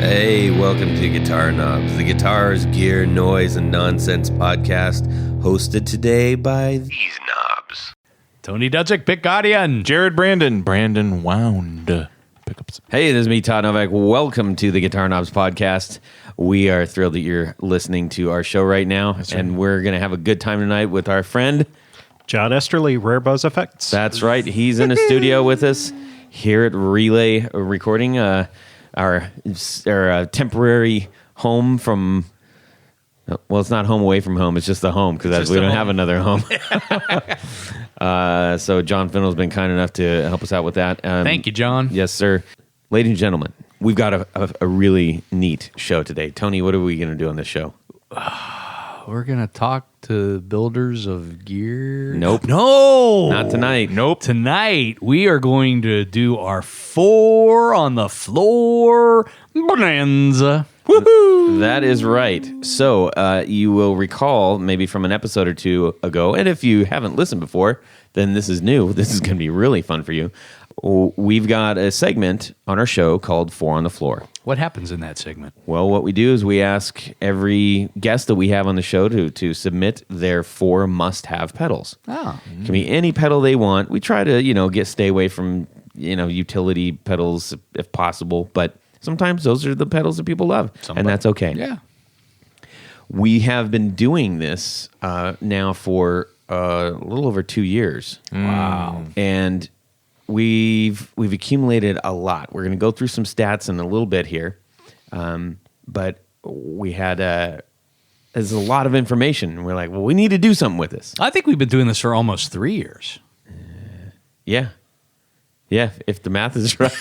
Hey, welcome to Guitar Knobs, the guitars, gear, noise, and nonsense podcast, hosted today by these knobs. Tony Dudzik, pick Guardian. Jared Brandon Wound. Pickups. Hey, this is me, Todd Novak. Welcome to the Guitar Knobs podcast. We are thrilled that you're listening to our show right now, and we're going to have a good time tonight with our friend John Esterly, Rare Buzz Effects. That's right. He's in a studio with us here at Relay Recording, our temporary home from, well, it's not home away from home. It's just the home because we don't have another home. So John Fennell's been kind enough to help us out with that. Thank you, John. Yes, sir. Ladies and gentlemen, we've got a really neat show today. Tony, what are we going to do on this show? We're going to talk to builders of gear. Nope. No. Not tonight. Nope. Tonight, we are going to do our On The Floor Bonanza. Woohoo! That is right. So you will recall maybe from an episode or two ago, and if you haven't listened before, then this is new. This is going to be really fun for you. We've got a segment on our show called Four on the Floor. What happens in that segment? Well, what we do is we ask every guest that we have on the show to submit their 4 must-have pedals. Oh. It can be any pedal they want. We try to, stay away from, utility pedals if possible, but sometimes those are the pedals that people love, and that's okay. Yeah. We have been doing this now for a little over 2 years. Wow. And we've accumulated a lot. We're going to go through some stats in a little bit here, but we had there's a lot of information. We're like, well, we need to do something with this. I think we've been doing this for almost 3 years. Yeah, if the math is right.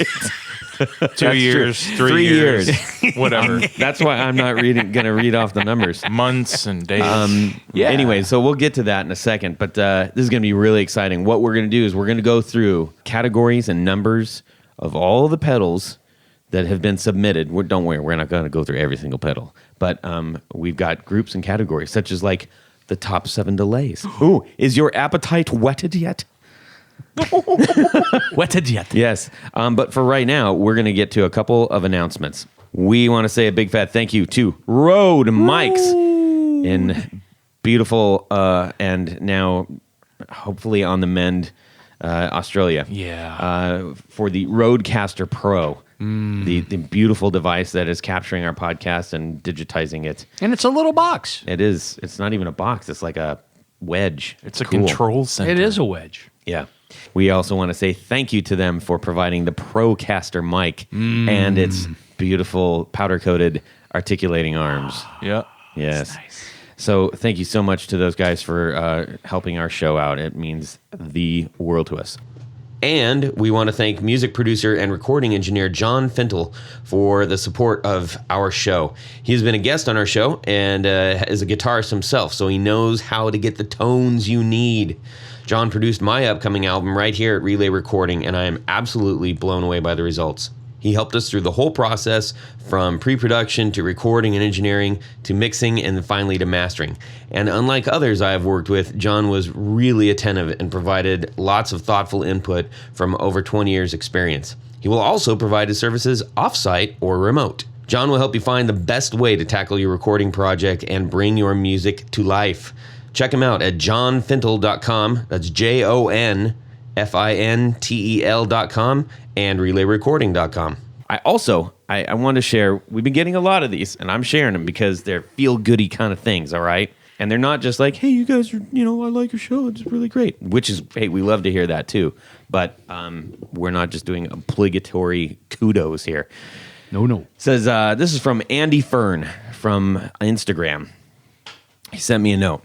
2 years, true. 3 years. Whatever. That's why I'm not going to read off the numbers. Months and days. Yeah. Anyway, so we'll get to that in a second, but this is going to be really exciting. What we're going to do is we're going to go through categories and numbers of all the pedals that have been submitted. Don't worry, we're not going to go through every single pedal, but we've got groups and categories, such as like the top 7 delays. Ooh, is your appetite whetted yet? Wetted yet? Yes, but for right now, we're going to get to a couple of announcements. We want to say a big fat thank you to Rode Mics in beautiful and now hopefully on the mend Australia. Yeah. For the Rodecaster Pro, the beautiful device that is capturing our podcast and digitizing it. And it's a little box. It is. It's not even a box. It's like a wedge. it's a control center. It is a wedge. Yeah. We also want to say thank you to them for providing the Procaster mic and its beautiful powder-coated articulating arms. Yeah. Yes. Nice. So thank you so much to those guys for helping our show out. It means the world to us. And we want to thank music producer and recording engineer John Fennell for the support of our show. He's been a guest on our show and is a guitarist himself, so he knows how to get the tones you need. John produced my upcoming album right here at Relay Recording, and I am absolutely blown away by the results. He helped us through the whole process, from pre-production to recording and engineering to mixing and finally to mastering. And unlike others I have worked with, John was really attentive and provided lots of thoughtful input from over 20 years' experience. He will also provide his services off-site or remote. John will help you find the best way to tackle your recording project and bring your music to life. Check him out at johnfennell.com. That's JONFINTEL.com and relayrecording.com. I want to share, we've been getting a lot of these, and I'm sharing them because they're feel-goody kind of things, all right? And they're not just like, hey, you guys are, I like your show, it's really great. Which is, hey, we love to hear that too. But we're not just doing obligatory kudos here. No. It says, this is from Andy Fern from Instagram. He sent me a note.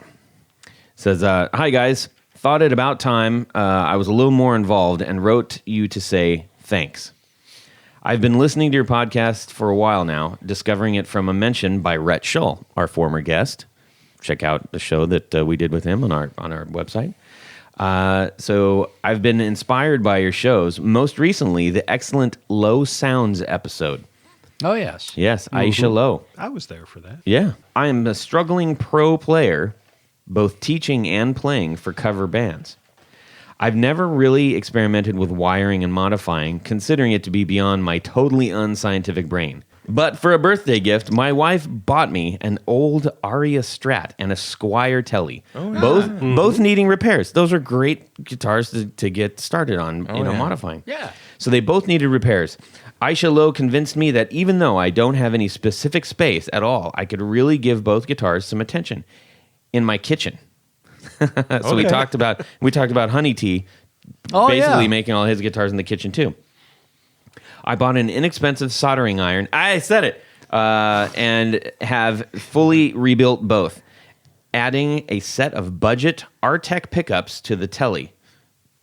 Says, hi guys, thought it about time I was a little more involved and wrote you to say thanks. I've been listening to your podcast for a while now, discovering it from a mention by Rhett Shull, our former guest. Check out the show that we did with him on our website. So I've been inspired by your shows, most recently the excellent Low Sounds episode. Oh, yes. Yes, Aisha Low. I was there for that. Yeah. I am a struggling pro player, both teaching and playing for cover bands. I've never really experimented with wiring and modifying, considering it to be beyond my totally unscientific brain. But for a birthday gift, my wife bought me an old Aria Strat and a Squire Telly. Both needing repairs. Those are great guitars to get started on, modifying. Yeah. So they both needed repairs. Aisha Lowe convinced me that even though I don't have any specific space at all, I could really give both guitars some attention in my kitchen. So we talked about Honey Tea basically making all his guitars in the kitchen too. I bought an inexpensive soldering iron. I said it. And have fully rebuilt both, adding a set of budget Artec pickups to the Telly.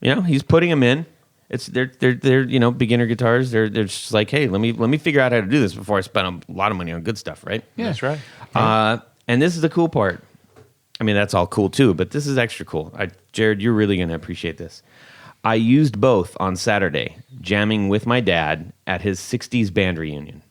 He's putting them in. They're beginner guitars. They're just like, hey, let me figure out how to do this before I spend a lot of money on good stuff, right? Yeah, That's right. And this is the cool part. I mean, that's all cool too, but this is extra cool. Jared, you're really going to appreciate this. I used both on Saturday, jamming with my dad at his 60s band reunion.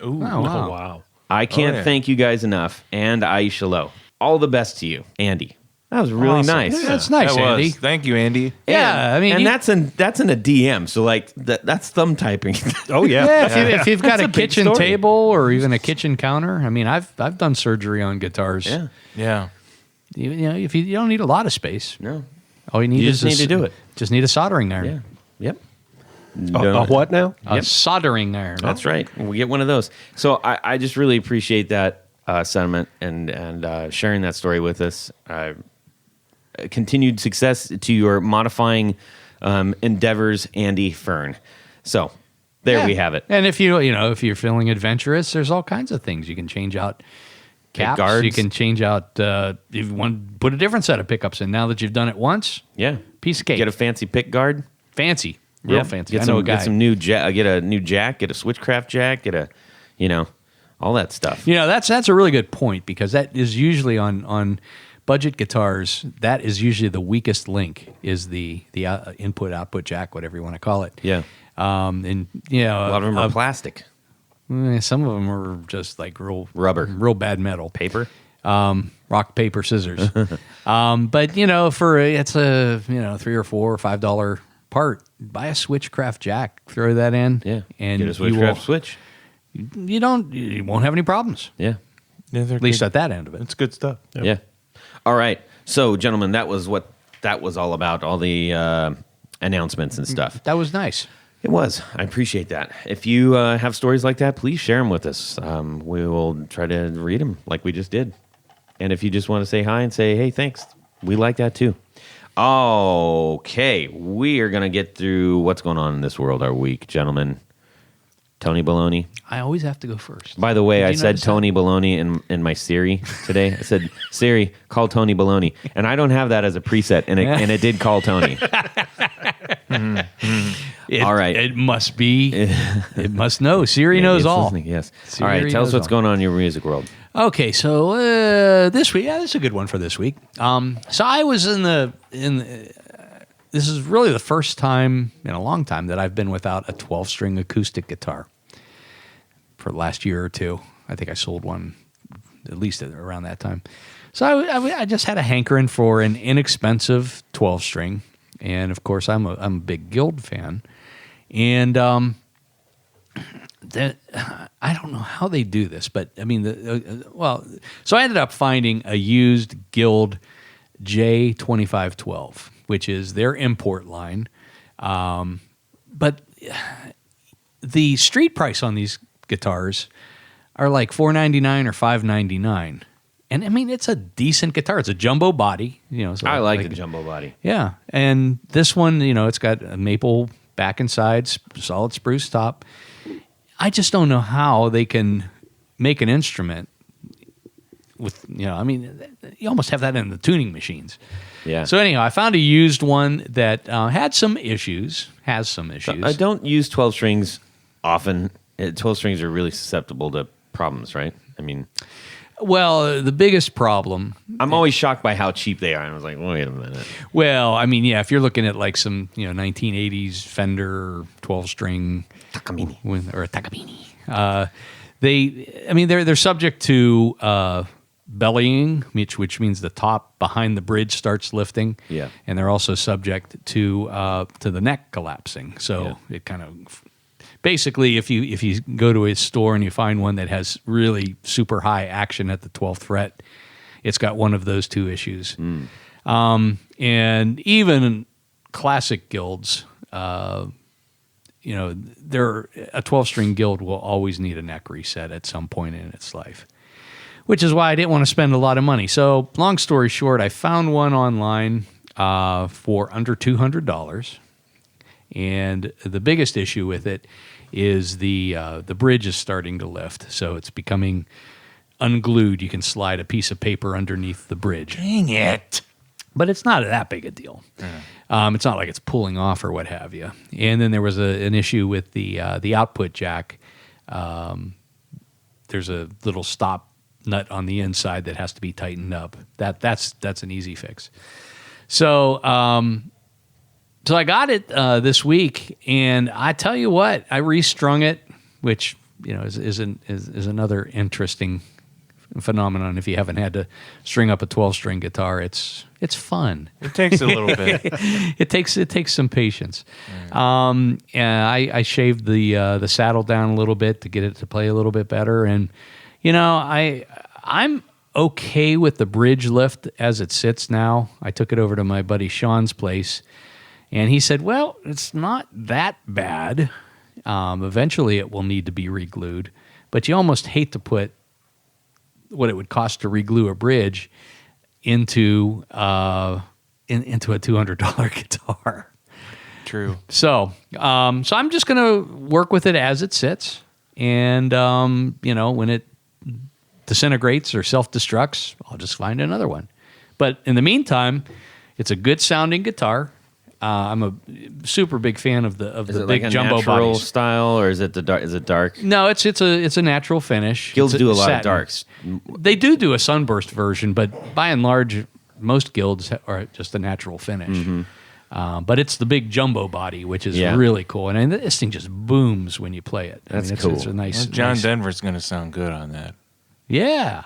Ooh. Oh, wow. Wow. I can't yeah. thank you guys enough, and Aisha Lowe. All the best to you, Andy. That was really Awesome. nice. Yeah, that's nice, That was. Andy. Thank you, Andy. Yeah, I mean, and that's in a DM. So like that's thumb typing. Oh, yeah. Yeah, if you've got That's a a big kitchen story. table or even a kitchen counter, I mean, I've done surgery on guitars. Yeah. Yeah. If you don't need a lot of space, No. all you need You is just need to do it. Just need a soldering iron. Yeah. Yep. A what now? A soldering iron. That's right. We get one of those. So I just really appreciate that sentiment and sharing that story with us. Continued success to your modifying endeavors, Andy Fern. So there we have it. And if if you're feeling adventurous, there's all kinds of things you can change out. Caps. guards. You can change out. If you want to put a different set of pickups in. Now that you've done it once, Yeah. piece of cake. Get a fancy pick guard. fancy, real Yep. fancy. Get I some, know a guy. Get some new get a new jack. Get a Switchcraft jack. Get a, all that stuff. That's a really good point because that is usually on budget guitars. That is usually the weakest link is the input output jack, whatever you want to call it. Yeah. And A lot of them are plastic, some of them are just like real Rubber. real bad metal. paper. Rock, paper, scissors. But for it's a $3 or $4 or $5 part. Buy a Switchcraft jack, throw that in, Yeah. and Get a Switchcraft switch. You won't have any problems. Yeah. Yeah, At least at that end of it. it's good stuff. Yeah. All right. So, gentlemen, that was what that was all about. All the announcements and stuff. That was nice. It was. I appreciate that. If you have stories like that, please share them with us. We will try to read them like we just did. And if you just want to say hi and say, hey, thanks, we like that too. Okay. We are going to get through what's going on in this world our week, gentlemen. Tony Baloney. I always have to go first. By the way, Did I you said notice that? Tony Baloney in my Siri today. I said, Siri, call Tony Baloney. And I don't have that as a preset, and it did call Tony. All right. It must be. It must know. Siri Yeah, knows it's all. listening, yes. Siri All right, tell us knows what's all. going on in your music world. Okay, so this week, this is a good one for this week. So I was this is really the first time in a long time that I've been without a 12-string acoustic guitar for the last year or two. I think I sold one at least around that time. So I just had a hankering for an inexpensive 12-string, and of course I'm a big Guild fan, and I don't know how they do this, but I mean, so I ended up finding a used Guild J2512, which is their import line. But the street price on these guitars are like $499 or $599. And I mean, it's a decent guitar. It's a jumbo body, So I like the jumbo body. yeah, and this one, it's got a maple back and sides, solid spruce top. I just don't know how they can make an instrument with, you almost have that in the tuning machines. Yeah. So anyhow, I found a used one that had some issues, has some issues. I don't use 12 strings often. 12 strings are really susceptible to problems, right? I mean, Well, the biggest problem. I'm always shocked by how cheap they are. And I was like, wait a minute. Well, I mean, yeah, if you're looking at like some 1980s Fender 12-string Takamine. or a Takamine, they're subject to bellying, which means the top behind the bridge starts lifting. Yeah. And they're also subject to the neck collapsing. So it kind of basically, if you go to a store and you find one that has really super high action at the 12th fret, it's got one of those two issues. And even classic guilds, a 12-string guild will always need a neck reset at some point in its life, which is why I didn't want to spend a lot of money. So, long story short, I found one online for under $200, and the biggest issue with it is the bridge is starting to lift, so it's becoming unglued. You can slide a piece of paper underneath the bridge. Dang it. But it's not that big a deal. It's not like it's pulling off or what have you. And then there was an issue with the output jack. There's a little stop nut on the inside that has to be tightened up. That's an easy fix. So I got it this week, and I tell you what, I restrung it, which is another interesting phenomenon. If you haven't had to string up a 12-string guitar, it's fun. It takes a little bit. It takes some patience. And I shaved the saddle down a little bit to get it to play a little bit better, and I'm okay with the bridge lift as it sits now. I took it over to my buddy Sean's place, and he said, well, it's not that bad. Eventually it will need to be re-glued, but you almost hate to put what it would cost to re-glue a bridge into a $200 guitar. True. So I'm just going to work with it as it sits, and when it disintegrates or self-destructs, I'll just find another one. But in the meantime, it's a good sounding guitar. I'm a super big fan of the big like a jumbo natural bodies. style, or is it dark? No, it's a natural finish. Guilds do a lot satin. of darks. They do a sunburst version, but by and large, most guilds are just a natural finish. But it's the big jumbo body, which is really cool. And this thing just booms when you play it. That's cool. It's a nice. John Denver's going to sound good on that. Yeah,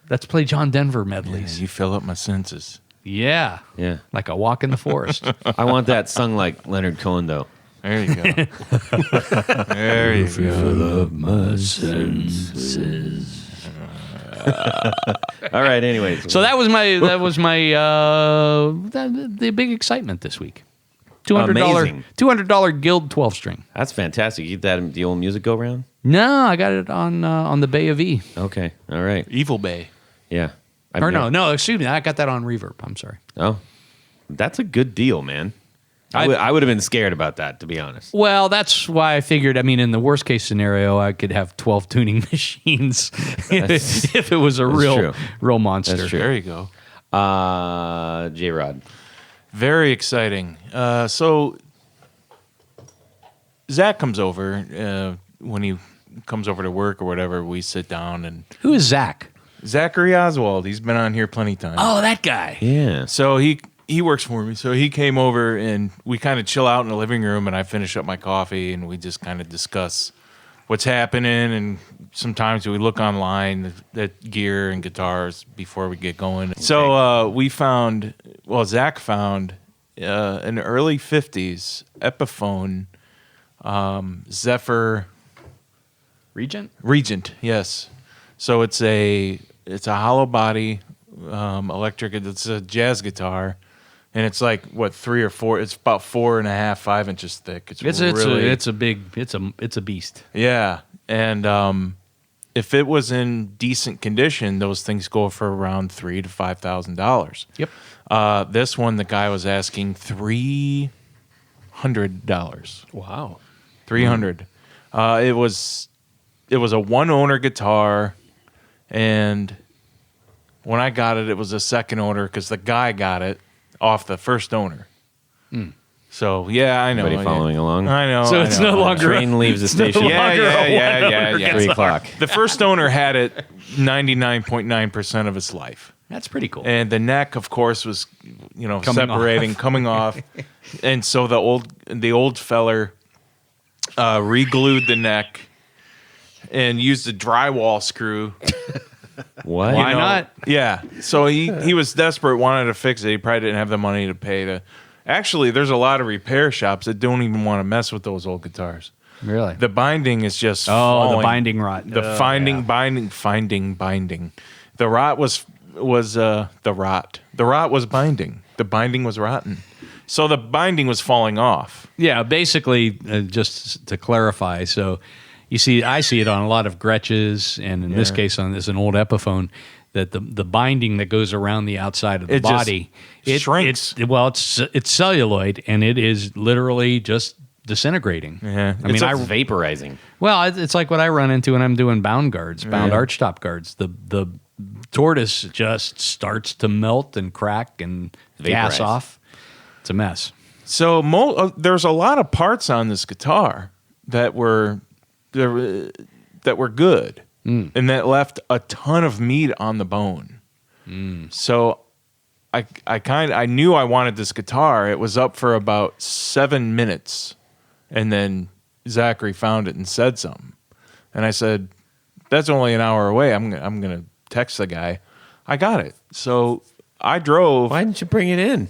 let's play John Denver Yeah, medleys. you fill up my senses. Yeah, like a walk in the forest. I want that sung like Leonard Cohen, though. There you go. There you go. Fill up my senses. All right. Anyways, So that was my the big excitement this week. Amazing. $200 Guild 12-string. that's fantastic. You get that in the old music go round. No, I got it on the Bay of E. Okay. All right. Evil Bay. Yeah. No, excuse me. I got that on reverb. I'm sorry. Oh, that's a good deal, man. I would have been scared about that, to be honest. Well, that's why I figured, in the worst case scenario, I could have 12 tuning machines if it was a real monster. That's true. There you go. J-Rod. Very exciting. So Zach comes over when he comes over to work or whatever. We sit down, and Who is Zach? Zachary Oswald. He's been on here plenty of times. Oh, that guy. Yeah. So he works for me. So he came over, and we kind of chill out in the living room, and I finish up my coffee, and we just kind of discuss what's happening. And sometimes we look online at gear and guitars before we get going. So Zach found an early 50s Epiphone Zephyr Regent, yes. So it's a hollow body electric. It's a jazz guitar, and it's like what 3 or 4. It's about 4.5, 5 inches thick. It's a beast. Yeah, and if it was in decent condition, those things go for around $3,000 to $5,000. Yep. This one, the guy was asking $300. Wow. $300. It was a one-owner guitar, and when I got it, it was a second owner because the guy got it off the first owner. So yeah, I know. Anybody following along? I know. So it's no longer Train leaves the station. Yeah. 3 o'clock. The first owner had it 99.9% of its life. That's pretty cool. And the neck, of course, was separating, coming off. And so the old feller re-glued the neck and used a drywall screw. What? Why not? Yeah. So he was desperate, wanted to fix it. He probably didn't have the money to pay to. Actually, there's a lot of repair shops that don't even want to mess with those old guitars. Really? The binding is just the falling. binding rot. The binding. The rot was the rot. The rot was binding. The binding was rotten. So the binding was falling off. Yeah, basically, just to clarify, so I see it on a lot of Gretches, and in this case, on an old Epiphone, that the binding that goes around the outside of the body, it shrinks. It's celluloid, and it is literally just disintegrating. Yeah, It's vaporizing. Well, it's like what I run into when I'm doing bound archtop guards. The tortoise just starts to melt and crack and gas off. It's a mess. So there's a lot of parts on this guitar that were good, and that left a ton of meat on the bone. So I knew I wanted this guitar. It was up for about 7 minutes, and then Zachary found it and said something, and I said, "That's only an hour away. I'm gonna text the guy. I got it." So I drove. Why didn't you bring it in?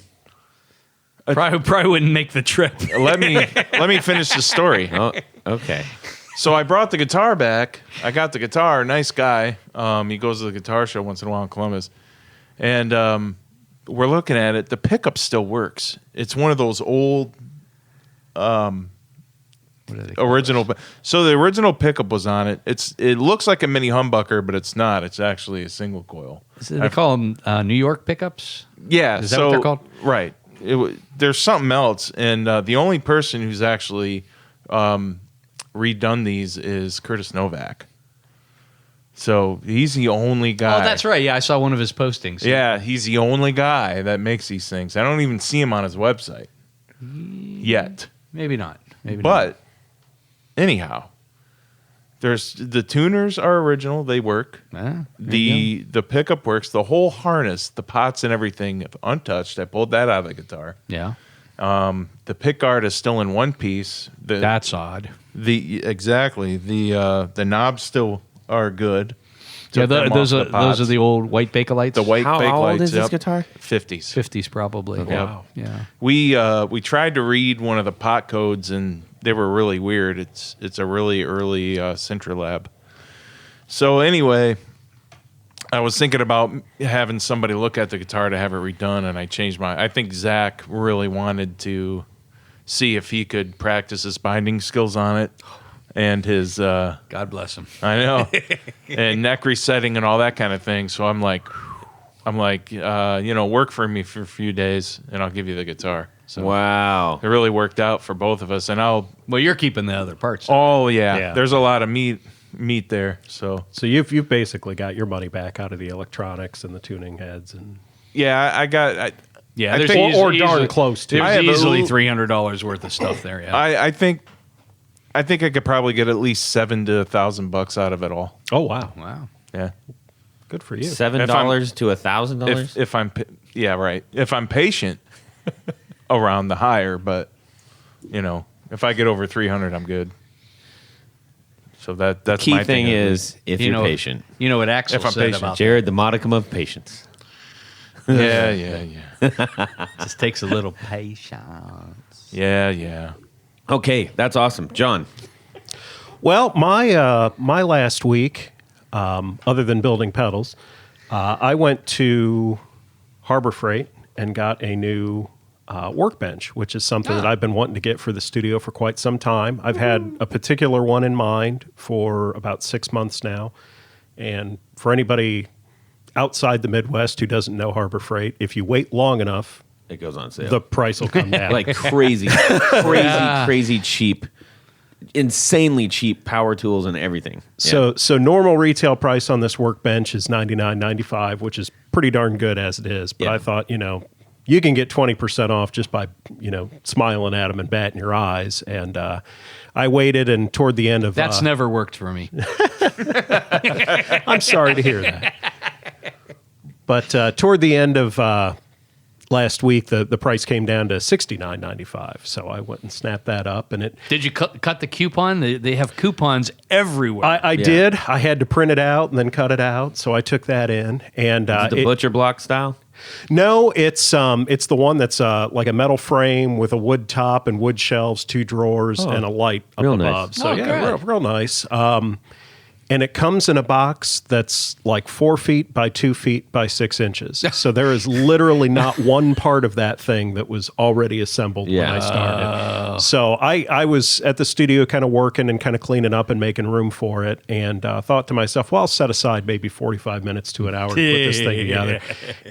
Probably wouldn't make the trip. Let me finish the story. Oh, okay. So I brought the guitar back. I got the guitar. Nice guy. He goes to the guitar show once in a while in Columbus, and we're looking at it. The pickup still works. It's one of those old original. So the original pickup was on it. It looks like a mini humbucker, but it's not. It's actually a single coil. They call them New York pickups? Yeah. Is that what they're called? Right. There's something else, and the only person who's actually redone these is Curtis Novak. So he's the only guy. Oh, that's right. Yeah, I saw one of his postings. Yeah, he's the only guy that makes these things. I don't even see him on his website yet. Maybe not. But anyhow, the tuners are original. They work. The pickup works. The whole harness, the pots and everything, untouched. I pulled that out of the guitar. Yeah. The pick guard is still in one piece. That's odd. The knobs still are good. Yeah, those are the old white Bakelite. The white How Bakelite. old is this guitar? 50s. 50s probably. Okay. Wow. Yeah. We tried to read one of the pot codes, and they were really weird. It's a really early Centralab. So anyway, I was thinking about having somebody look at the guitar to have it redone, and I changed I think Zach really wanted to see if he could practice his binding skills on it, and his God bless him. I know, and neck resetting and all that kind of thing. So I'm like, work for me for a few days, and I'll give you the guitar. So Wow. it really worked out for both of us, and Well, you're keeping the other parts. Oh yeah, Yeah. there's a lot of meat there. So you've basically got your money back out of the electronics and the tuning heads and yeah, I Yeah, I there's think- or easily- darn close to. I There's have a easily little- $300 worth of stuff there. Yeah. I think I could probably get at least $700 to $1,000 out of it all. Oh wow, Wow. Yeah, good for you. $7 to $1,000. if I'm right. If I'm patient around the higher, but if I get over 300, I'm good. So that's Key my thing is if You you're know- patient. You know what Axel If I'm said patient. about Jared, the modicum of patience. yeah. just takes a little patience. Yeah. Okay, that's awesome. John. Well, my last week, other than building pedals, I went to Harbor Freight and got a new workbench, which is something that I've been wanting to get for the studio for quite some time. I've had a particular one in mind for about 6 months now. And for anybody outside the Midwest who doesn't know Harbor Freight, if you wait long enough, It goes on sale. the price will come down. like crazy cheap, insanely cheap power tools and everything. So normal retail price on this workbench is $99.95, which is pretty darn good as it is. But Yeah. I thought, you can get 20% off just by, smiling at them and batting your eyes. And I waited, and toward the end of That's never worked for me. I'm sorry to hear that. But toward the end of last week the price came down to $69.95. So I went and snapped that up, and it. Did you cut the coupon? They have coupons everywhere. I did. I had to print it out and then cut it out, so I took that in. And The butcher block style? no, it's the one that's like a metal frame with a wood top and wood shelves, 2 drawers, and a light up real nice. above. So Oh, yeah, good. real nice. And it comes in a box that's like 4 feet by 2 feet by 6 inches. So there is literally not one part of that thing that was already assembled when I started. So I was at the studio kind of working and kind of cleaning up and making room for it, and thought to myself, well, I'll set aside maybe 45 minutes to an hour to put this thing together.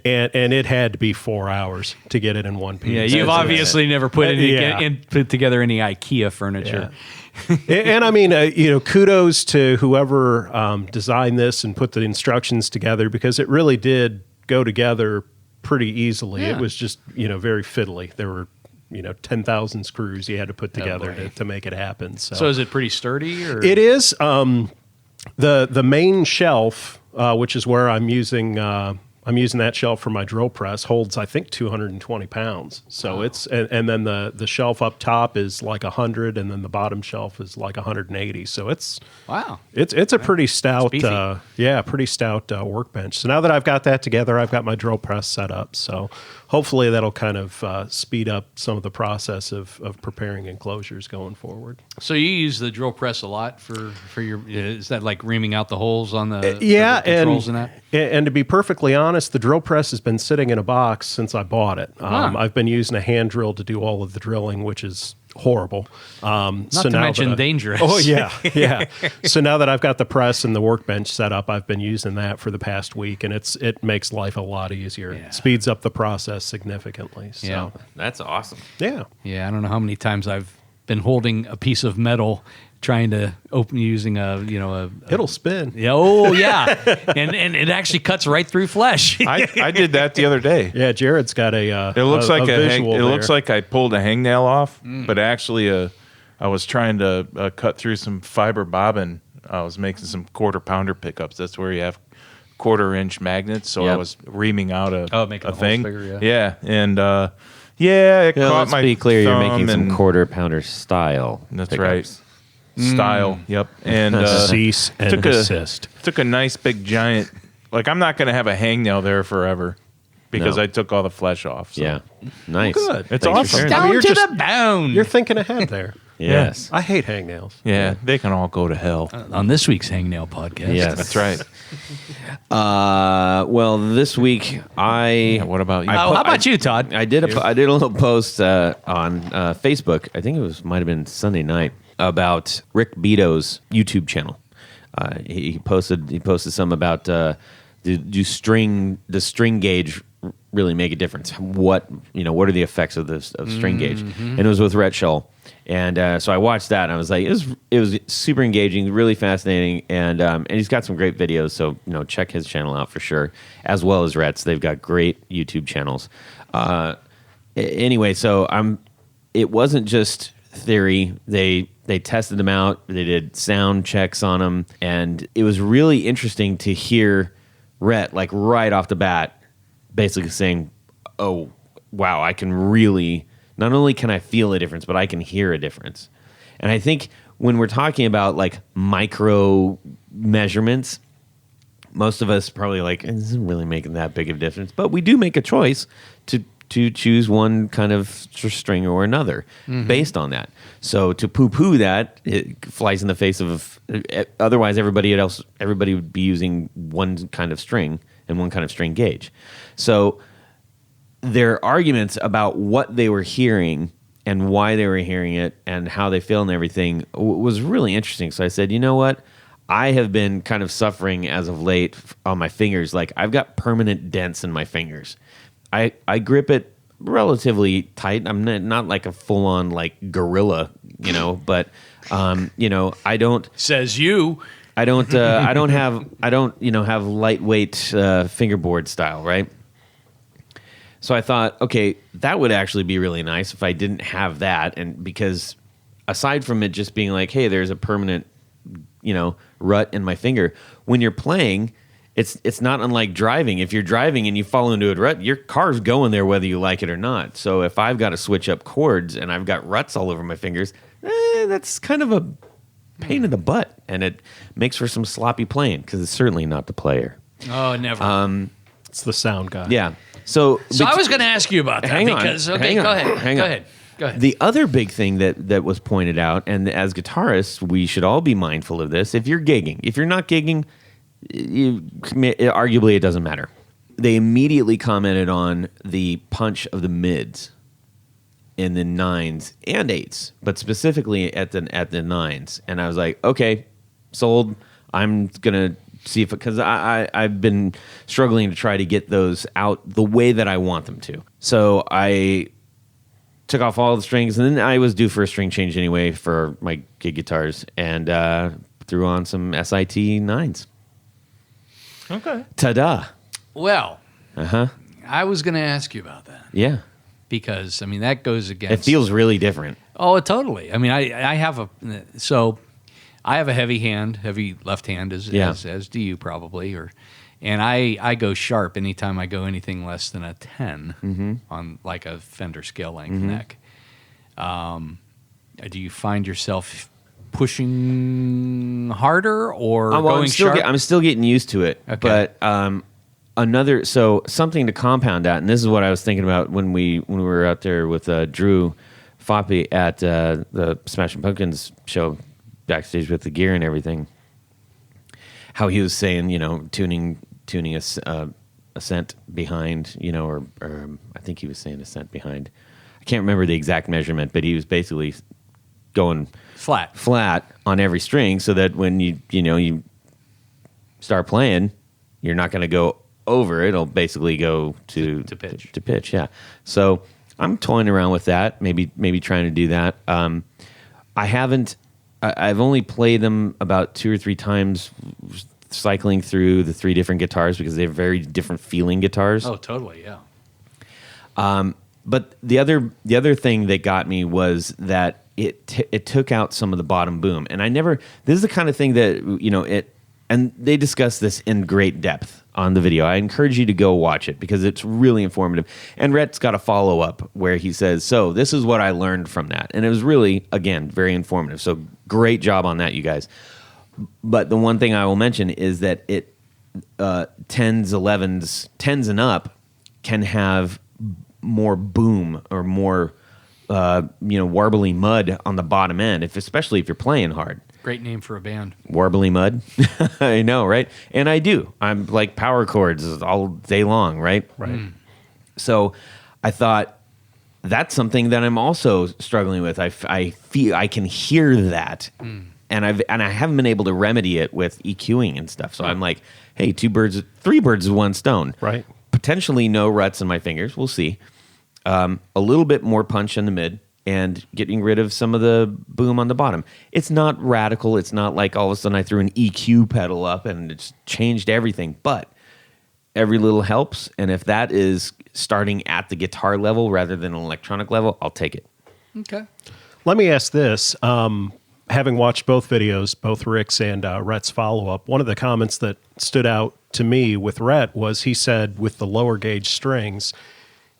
And it had to be 4 hours to get it in one piece. Yeah, you've obviously never put Yeah. put together any IKEA furniture. And I mean, kudos to whoever designed this and put the instructions together, because it really did go together pretty easily. Yeah. It was just, very fiddly. There were, 10,000 screws you had to put together boy. to make it happen. So is it pretty sturdy? Or? It is. The main shelf, which is where I'm using that shelf for my drill press, holds I think 220 pounds. So it's and then the shelf up top is like 100, and then the bottom shelf is like 180. So it's Wow. it's a pretty stout beefy. pretty stout workbench. So now that I've got that together, I've got my drill press set up. So hopefully that'll kind of speed up some of the process of preparing enclosures going forward. So you use the drill press a lot for your? Is that like reaming out the holes on the Yeah, the controls and that? And to be perfectly honest, the drill press has been sitting in a box since I bought it. I've been using a hand drill to do all of the drilling, which is horrible. Not to mention dangerous. Oh yeah, yeah. So now that I've got the press and the workbench set up, I've been using that for the past week, and it makes life a lot easier. Yeah. It speeds up the process significantly. So Yeah. That's awesome. yeah. Yeah, I don't know how many times I've been holding a piece of metal trying to open using a It'll spin. yeah, oh yeah, and it actually cuts right through flesh. I did that the other day. Yeah, Jared's got a. It looks like visual it there. looks like I pulled a hangnail off, but actually, I was trying to cut through some fiber bobbin. I was making some 1/4 pounder pickups. That's where you have 1/4 inch magnets. So I Yep. was reaming out making a the holes thing. bigger, yeah, and it caught Let's my be clear, you're thumb making some and- 1/4 pounder style. That's pickups. right. Style. Yep. And cease and took desist. took a nice big giant. Like I'm not going to have a hangnail there forever because No. I took all the flesh off. So. Yeah. Nice. Well, good. It's Thanks for awesome. sharing. Down you're to just- the bone. You're thinking ahead there. Yes. I hate hangnails. Yeah, they can all go to hell. On this week's Hangnail podcast. Yes. That's right. Well, this week What about you? How about you, Todd? I did a little post on Facebook. I think might have been Sunday night about Rick Beato's YouTube channel. He posted some about does the string gauge really make a difference? What are the effects of this string gauge? And it was with Rhett Shull. And so I watched that, and I was like, it was super engaging, really fascinating, and he's got some great videos. So check his channel out for sure, as well as Rhett's. They've got great YouTube channels. Anyway, so it wasn't just theory. They tested them out. They did sound checks on them, and it was really interesting to hear Rhett like right off the bat, basically saying, "Oh, wow, I can really." Not only can I feel a difference, but I can hear a difference. And I think when we're talking about like micro measurements, most of us probably like, it isn't really making that big of a difference. But we do make a choice to choose one kind of string or another based on that. So to poo-poo that, it flies in the face of, otherwise everybody would be using one kind of string and one kind of string gauge. So their arguments about what they were hearing and why they were hearing it and how they feel and everything was really interesting. So I said, you know what? I have been kind of suffering as of late on my fingers. Like I've got permanent dents in my fingers. I grip it relatively tight. I'm not like a full on like gorilla, but I don't. Says you. I don't have lightweight fingerboard style, right? So I thought, okay, that would actually be really nice if I didn't have that, and because aside from it just being like, hey, there's a permanent, rut in my finger. When you're playing, it's not unlike driving. If you're driving and you fall into a rut, your car's going there whether you like it or not. So if I've got to switch up chords and I've got ruts all over my fingers, that's kind of a pain in the butt, and it makes for some sloppy playing because it's certainly not the player. Oh, never. It's the sound guy. Yeah. So I was going to ask you about that hang on, because hang on, go ahead. hang Go on. ahead. Go ahead. The other big thing that was pointed out, and as guitarists, we should all be mindful of this. If you're gigging, if you're not gigging, arguably it doesn't matter. They immediately commented on the punch of the mids in the 9s and 8s, but specifically at the 9s. And I was like, okay, sold. I'm gonna see if, because I've been struggling to try to get those out the way that I want them to. So I took off all the strings, and then I was due for a string change anyway for my gig guitars, and threw on some SIT 9s. Okay. Ta-da. Well, I was going to ask you about that Yeah. because, I mean, that goes against... It feels really different. Oh, totally. I mean, I have a heavy left hand, as do you probably, and I go sharp anytime I go anything less than a 10 on like a Fender scale length neck. Do you find yourself pushing harder or going sharp? I'm still getting used to it. Okay. But something to compound that, and this is what I was thinking about when we were out there with Drew Foppe at the Smashing Pumpkins show backstage with the gear and everything. How he was saying, tuning a cent behind, or I think he was saying a cent behind. I can't remember the exact measurement, but he was basically going flat on every string, so that when you start playing, you're not going to go over. It'll basically go to pitch. To pitch, yeah. So I'm toying around with that. Maybe trying to do that. I've only played them about 2 or 3 times, cycling through the 3 different guitars because they're very different feeling guitars. Oh, totally, yeah. But the other thing that got me was that it took out some of the bottom boom, and this is the kind of thing that and they discuss this in great depth on the video. I encourage you to go watch it because it's really informative. And Rhett's got a follow-up where he says, so this is what I learned from that. And it was really, again, very informative. So great job on that, you guys. But the one thing I will mention is that 10s, 11s, 10s and up can have more boom or more warbly mud on the bottom end, especially if you're playing hard. Great name for a band. Warbly mud. I know, right? And I do. I'm like power chords all day long, right? Right. So I thought that's something that I'm also struggling with. I feel I can hear that, and I haven't been able to remedy it with EQing and stuff. So I'm like, hey, 3 birds with one stone. Right. Potentially no ruts in my fingers. We'll see. A little bit more punch in the mid, and getting rid of some of the boom on the bottom. It's not radical. It's not like all of a sudden I threw an EQ pedal up and it's changed everything. But every little helps. And if that is starting at the guitar level rather than an electronic level, I'll take it. Okay. Let me ask this. Having watched both videos, both Rick's and Rhett's follow-up, one of the comments that stood out to me with Rhett was he said with the lower gauge strings,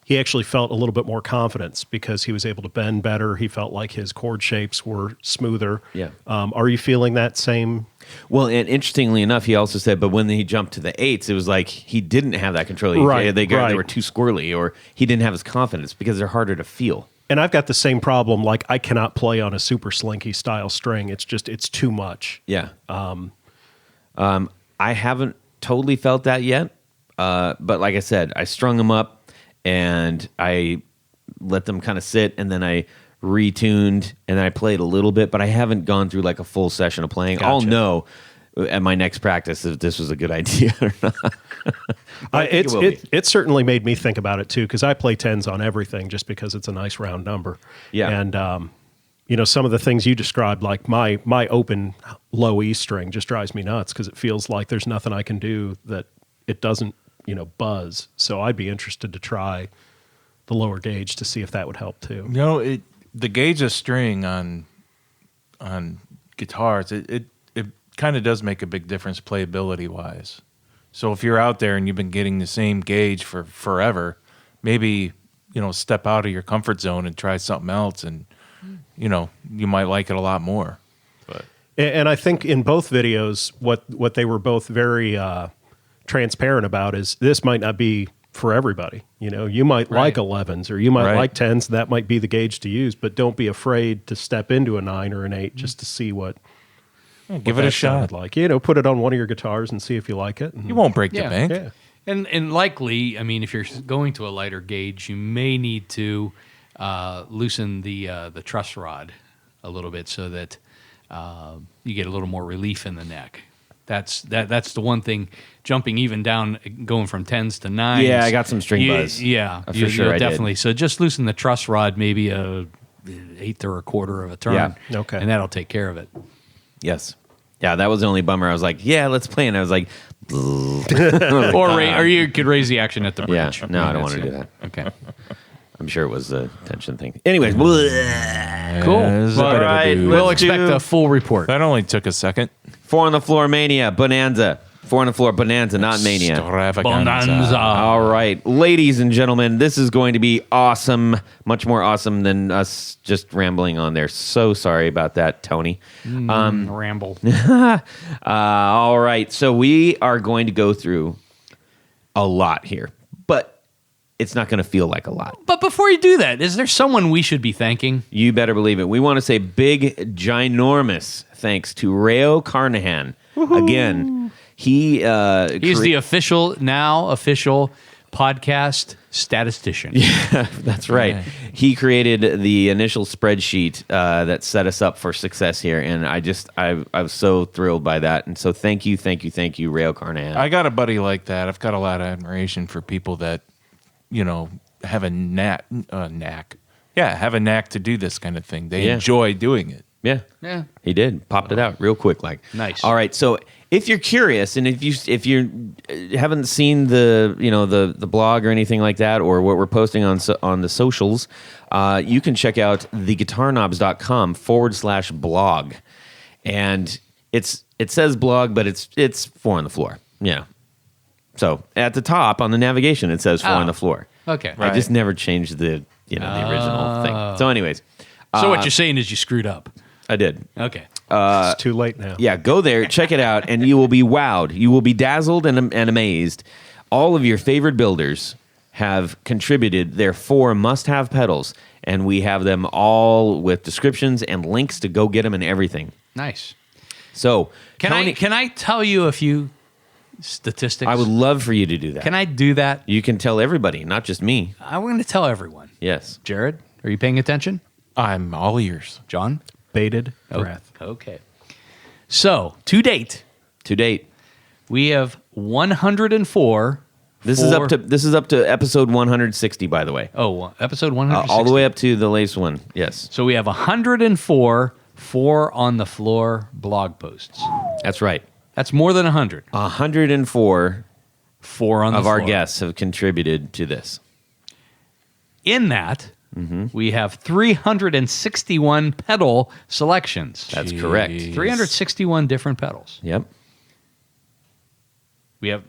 he actually felt a little bit more confidence because he was able to bend better. He felt like his chord shapes were smoother. Yeah. Are you feeling that same? Well, and interestingly enough, he also said, but when he jumped to the 8s, it was like he didn't have that control. Right, They right. were too squirrely, or he didn't have his confidence because they're harder to feel. And I've got the same problem. Like I cannot play on a super slinky style string. It's too much. Yeah. I haven't totally felt that yet. But like I said, I strung them up and I let them kind of sit, and then I retuned, and then I played a little bit, but I haven't gone through like a full session of playing. Gotcha. I'll know at my next practice if this was a good idea or not. It certainly made me think about it too, because I play 10s on everything just because it's a nice round number. Yeah. And some of the things you described, like my open low E string just drives me nuts because it feels like there's nothing I can do that it doesn't buzz. So I'd be interested to try the lower gauge to see if that would help too. The gauge of string on guitars, it kind of does make a big difference playability wise. So if you're out there and you've been getting the same gauge for forever, maybe, step out of your comfort zone and try something else, and, you might like it a lot more. But And I think in both videos, what they were both very transparent about is this might not be for everybody. You might like 11s or you might like 10s. That might be the gauge to use, but don't be afraid to step into a 9 or an 8 just to see what give it a shot. Like, put it on one of your guitars and see if you like it. And, You won't break the Yeah. bank. Yeah. And likely, I mean, if you're going to a lighter gauge, you may need to loosen the truss rod a little bit so that you get a little more relief in the neck. That's the one thing. Jumping even down, going from 10s to 9s. Yeah, I got some string buzz. Yeah, For sure, I did. definitely. So just loosen the truss rod, maybe a eighth or a quarter of a turn. Yeah. Okay. And that'll take care of it. Yes. Yeah, that was the only bummer. I was like, yeah, let's play. And I was like, Or you could raise the action at the yeah, bridge. no, I don't want to do that. Okay. I'm sure it was a tension thing. Anyways, Cool. All right, We'll let's expect do a full report. That only took a second. 4 on the Floor Mania Bonanza. 4 on the Floor Bonanza, not Mania. Bonanza. All right, ladies and gentlemen, this is going to be awesome. Much more awesome than us just rambling on there. So sorry about that, Tony. Ramble. All right, so we are going to go through a lot here, but it's not going to feel like a lot. But before you do that, is there someone we should be thanking? You better believe it. We want to say big, ginormous thanks to Reo Carnahan. Again, he's the official podcast statistician. That's right. Yeah. He created the initial spreadsheet that set us up for success here, and I was so thrilled by that. And so thank you, Reo Carnahan. I got a buddy like that. I've got a lot of admiration for people that, have a knack. Yeah, have a knack to do this kind of thing. They enjoy doing it. Yeah. Yeah. He did. Popped it out real quick like. Nice. All right, so if you're curious and if you haven't seen the blog or anything like that or what we're posting on the socials, you can check out theguitarknobs.com/blog. And it says blog, but it's 4 on the Floor. Yeah. So at the top on the navigation it says 4 on the Floor. Okay. I just never changed the original thing. So anyways, So what you're saying is you screwed up. I did. Okay. It's too late now. Yeah, go there, check it out, and you will be wowed. You will be dazzled and amazed. All of your favorite builders have contributed their 4 must-have pedals, and we have them all with descriptions and links to go get them and everything. Nice. So, Can I tell you a few statistics? I would love for you to do that. Can I do that? You can tell everybody, not just me. I'm going to tell everyone. Yes. Jared, are you paying attention? I'm all ears. John? Bated breath. Okay. So, to date, To date, we have 104. this is up to episode 160, by the way. Episode 160. All the way up to the latest one. Yes, So we have 104 4 on the Floor blog posts. that's right. That's more than 100. 104 4 on the of Floor. our guests have contributed to this. In that, we have 361 pedal selections. That's correct. 361 different pedals. Yep. We have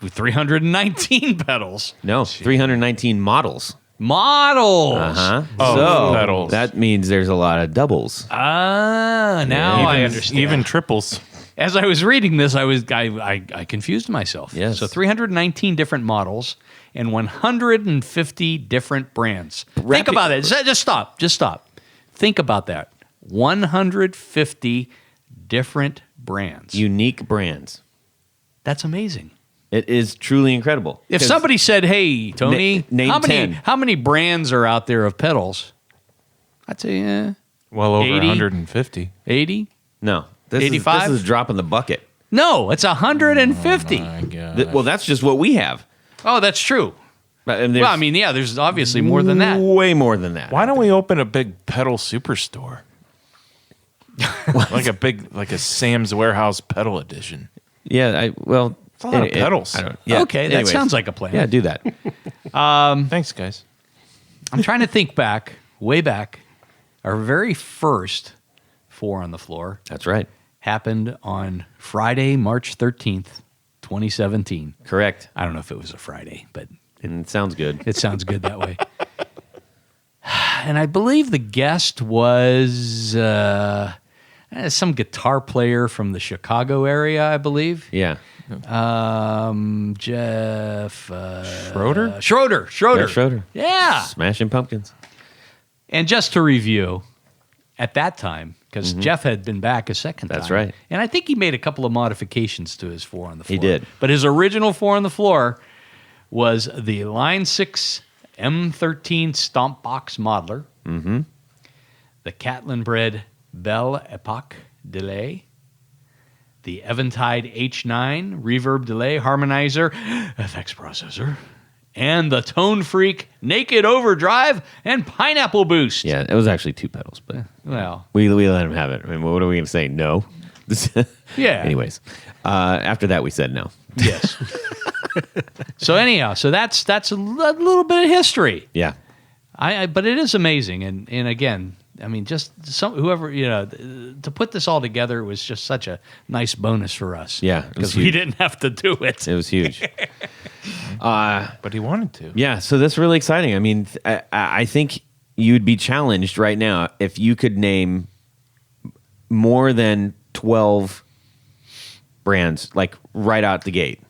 319 pedals. No, 319 models. Models. Uh-huh. Oh, So pedals. that means there's a lot of doubles. Now I understand. Even triples. As I was reading this, I confused myself. Yes. So 319 different models and 150 different brands. Think about it. Just stop. Think about that. 150 different brands. Unique brands. That's amazing. It is truly incredible. If 'Cause somebody said, "Hey, Tony, name 10. how many brands are out there of pedals?" I'd say Well over 80? 150. 80. No, this 85? is dropping the bucket. No, it's 150. My God. Well, that's just what we have. Oh, that's true. And Well, I mean, yeah, there's obviously more than that. Way more than that. Why don't we open a big pedal superstore? like a Sam's Warehouse pedal edition. Yeah, a lot of pedals. I don't, yeah. Okay, that anyways. sounds like a plan. Yeah, do that. Thanks, guys. I'm trying to think back, way back. Our very first 4 on the Floor That's right. happened on Friday, March 13th, 2017. Correct. I don't know if it was a Friday, but And it sounds good. it sounds good that way. And I believe the guest was some guitar player from the Chicago area, I believe. Yeah. Jeff Schroeder? Schroeder. Jeff Schroeder. Yeah. Smashing Pumpkins. And just to review, at that time, because Jeff had been back a second time. That's right. And I think he made a couple of modifications to his 4 on the floor. He did. But his original 4 on the floor was the Line 6 M13 Stomp Box Modeler, the Catlin Bred Belle Epoque Delay, the Eventide H9 Reverb Delay Harmonizer FX Processor, and the Tone Freak Naked Overdrive and Pineapple Boost. Yeah, it was actually 2 pedals, but Well, we let him have it. I mean, what are we going to say? No. Yeah. Anyways, after that, we said no. yes. So anyhow, that's a little bit of history. Yeah. But it is amazing, and again, I mean, just whoever to put this all together was just such a nice bonus for us. Yeah, it was because we huge. didn't have to do it. It was huge. But he wanted to. Yeah, so that's really exciting. I mean, I think you'd be challenged right now if you could name more than 12 brands, like right out the gate.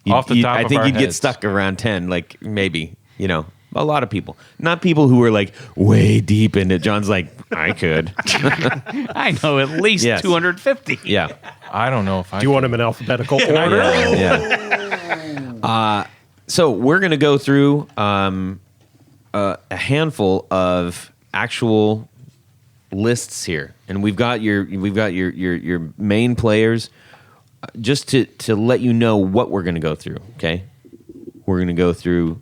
Off the top I of think our you'd get heads. stuck around 10, like maybe, a lot of people. Not people who were like way deep into it. John's like, I could. I know at least Yes. 250. Yeah. I don't know if I Do you want them in alphabetical order? Yeah. So we're going to go through a handful of actual lists here, and we've got your main players. Just to let you know what we're going to go through. Okay, we're going to go through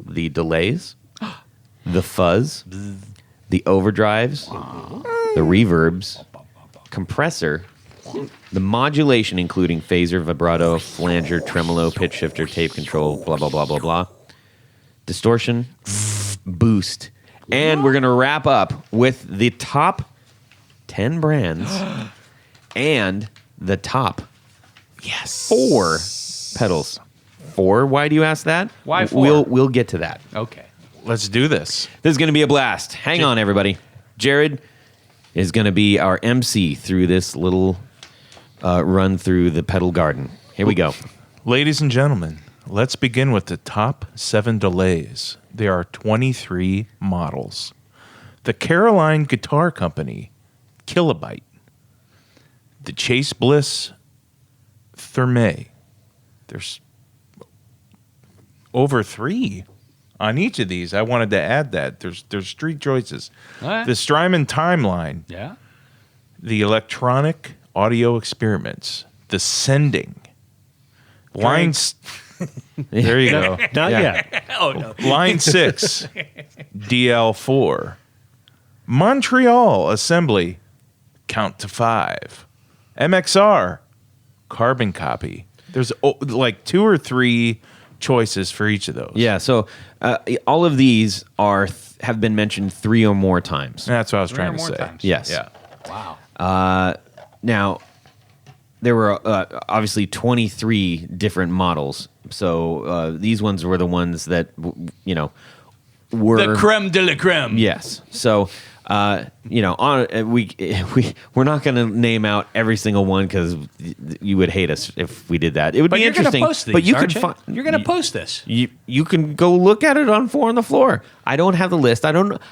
the delays, the fuzz, the overdrives, the reverbs, compressor, the modulation, including phaser, vibrato, flanger, tremolo, pitch shifter, tape control, blah, blah, blah, blah, blah, distortion, boost. And we're going to wrap up with the top 10 brands and the top 4 pedals. 4? Why do you ask that? Why 4? We'll get to that. Okay. Let's do this. This is going to be a blast. Hang on, everybody. Jared is going to be our MC through this little run through the pedal garden. Here we go. Ladies and gentlemen, let's begin with the top 7 delays. There are 23 models. The Caroline Guitar Company, Kilobyte. The Chase Bliss Thermae. There's over 3 on each of these. I wanted to add that. There's 3 choices. All right. The Strymon Timeline, Yeah. the Electronic Audio Experiments, the Sending, Lines. There you go. Not yet. Oh no. Line 6, DL4, Montreal Assembly, Count to 5, MXR, Carbon Copy. There's like 2 or 3 choices for each of those. Yeah, so all of these have been mentioned 3 or more times. That's what I was 3 or trying to more say. times. Yes. Yeah. Wow. Now, there were obviously 23 different models. So these ones were the ones that, were... The creme de la creme. Yes. So, we're not going to name out every single one because you would hate us if we did that. It would But be you're going interesting. to post these, but you aren't can you? find. You're going to post this. You can go look at it on 4 on the Floor. I don't have the list. I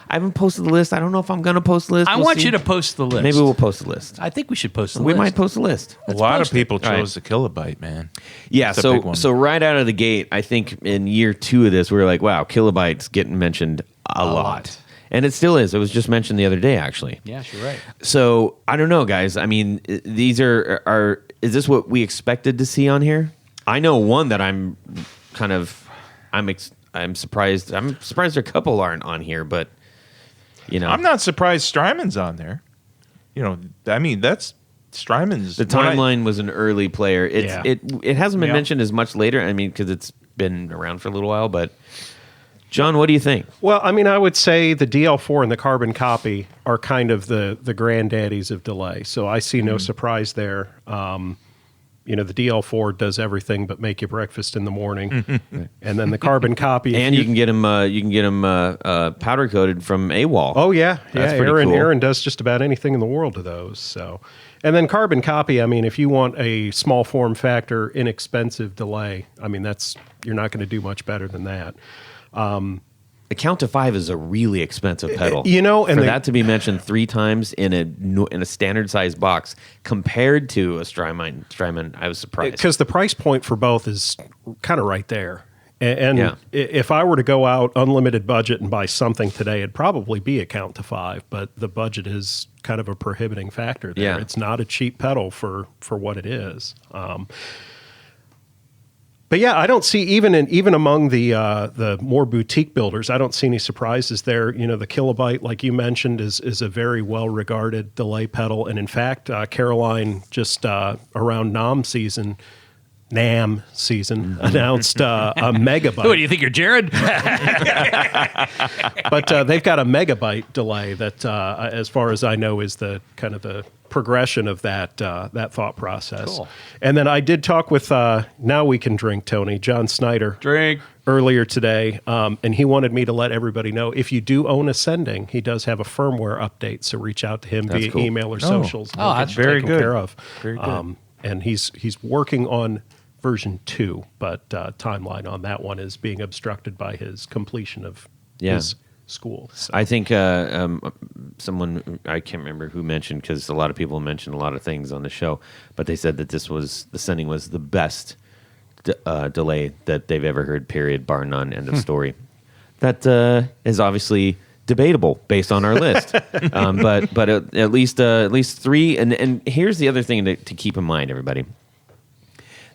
haven't posted the list. I don't know if I'm going to post the list. I We'll want see. you to post the list. Maybe we'll post the list. I think we should post the We list. might post the list. A lot of post it. people All right. chose the Kilobyte, man. Yeah, It's a big so one. so right out of the gate, I think in year 2 of this, we were like, wow, Kilobyte's getting mentioned a lot. And it still is. It was just mentioned the other day, actually. Yes, you're right. So I don't know, guys. I mean, these are is this what we expected to see on here? I know one that I'm surprised. I'm surprised a couple aren't on here, but I'm not surprised Strymon's on there. That's Strymon's. the timeline was an early player. Yeah. It hasn't been Yeah. mentioned as much later. I mean, because it's been around for a little while. But John, what do you think? Well, I mean, I would say the DL4 and the Carbon Copy are kind of the granddaddies of delay. So I see no surprise there. the DL4 does everything but make you breakfast in the morning, and then the carbon copy. And you can get them powder coated from AWOL. Oh yeah, That's yeah. pretty cool. Aaron does just about anything in the world to those. So, and then carbon copy. I mean, if you want a small form factor, inexpensive delay, I mean you're not going to do much better than that. The Count to 5 is a really expensive pedal. And for that to be mentioned 3 times in a standard size box compared to a Strymon, I was surprised. Because the price point for both is kind of right there. And Yeah. if I were to go out unlimited budget and buy something today, it'd probably be a Count to 5. But the budget is kind of a prohibiting factor there. Yeah. It's not a cheap pedal for what it is. But yeah, I don't see even among the more boutique builders, I don't see any surprises there. The Kilobyte, like you mentioned, is a very well regarded delay pedal, and in fact, Caroline just around NAMM season announced a megabyte. What do you think, you're Jared? But they've got a megabyte delay that, as far as I know, is the kind of the progression of that thought process. Cool. And then I did talk with Now We Can Drink, Tony, John Snyder, earlier today, and he wanted me to let everybody know if you do own Ascending, he does have a firmware uptate, so reach out to him via cool. email or socials. Oh, He'll that's get you very taken good. care of. Very good. And he's working on version 2, but timeline on that one is being obstructed by his completion of his school. So. I think someone, I can't remember who mentioned, because a lot of people mentioned a lot of things on the show, but they said that the Ascending was the best delay that they've ever heard, period, bar none, end of story. That is obviously debatable based on our list. But at least 3, and here's the other thing to keep in mind, everybody.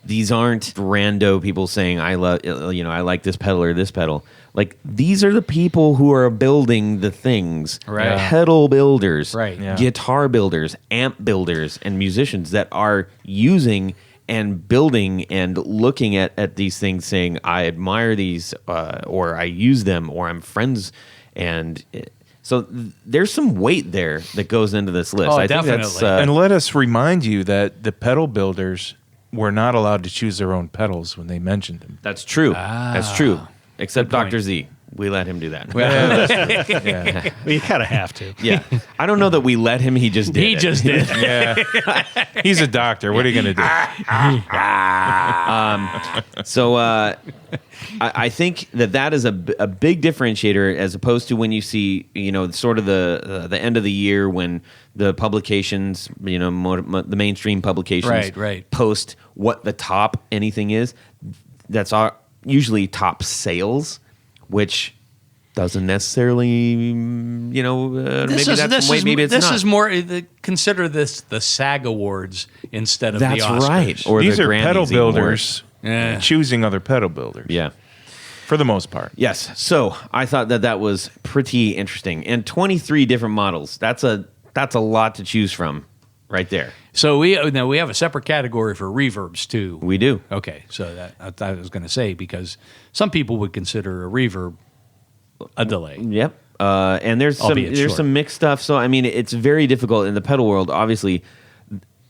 These aren't rando people saying I like this pedal or this pedal. Like, these are the people who are building the things. Right. Pedal builders, Right. Yeah. guitar builders, amp builders, and musicians that are using and building and looking at these things saying, I admire these, or I use them, or I'm friends. And so there's some weight there that goes into this list. Oh, I think definitely. that's, And let us remind you that the pedal builders were not allowed to choose their own pedals when they mentioned them. that's true. That's true. Except Dr. Z. We let him do that. Yeah. Well, you kind of have to. Yeah. I don't know that we let him. He just did. He just did. Yeah. He's a doctor. What are you going to do? So I think that is a big differentiator, as opposed to when you see, sort of the end of the year when the publications, the mainstream publications Right. post what the top anything is. That's usually top sales, which doesn't necessarily, maybe it's this not. is more. Consider this the SAG Awards instead of That's the Oscars. right. Or These the are Grammys pedal even builders Yeah. choosing other pedal builders. Yeah. For the most part. Yes. So I thought that was pretty interesting. And 23 different models. That's a lot to choose from right there. So we have a separate category for reverbs too. We do. Okay, so that I was going to say, because some people would consider a reverb a delay. Yep. And there's Albeit short. some mixed stuff. So I mean, it's very difficult in the pedal world. Obviously,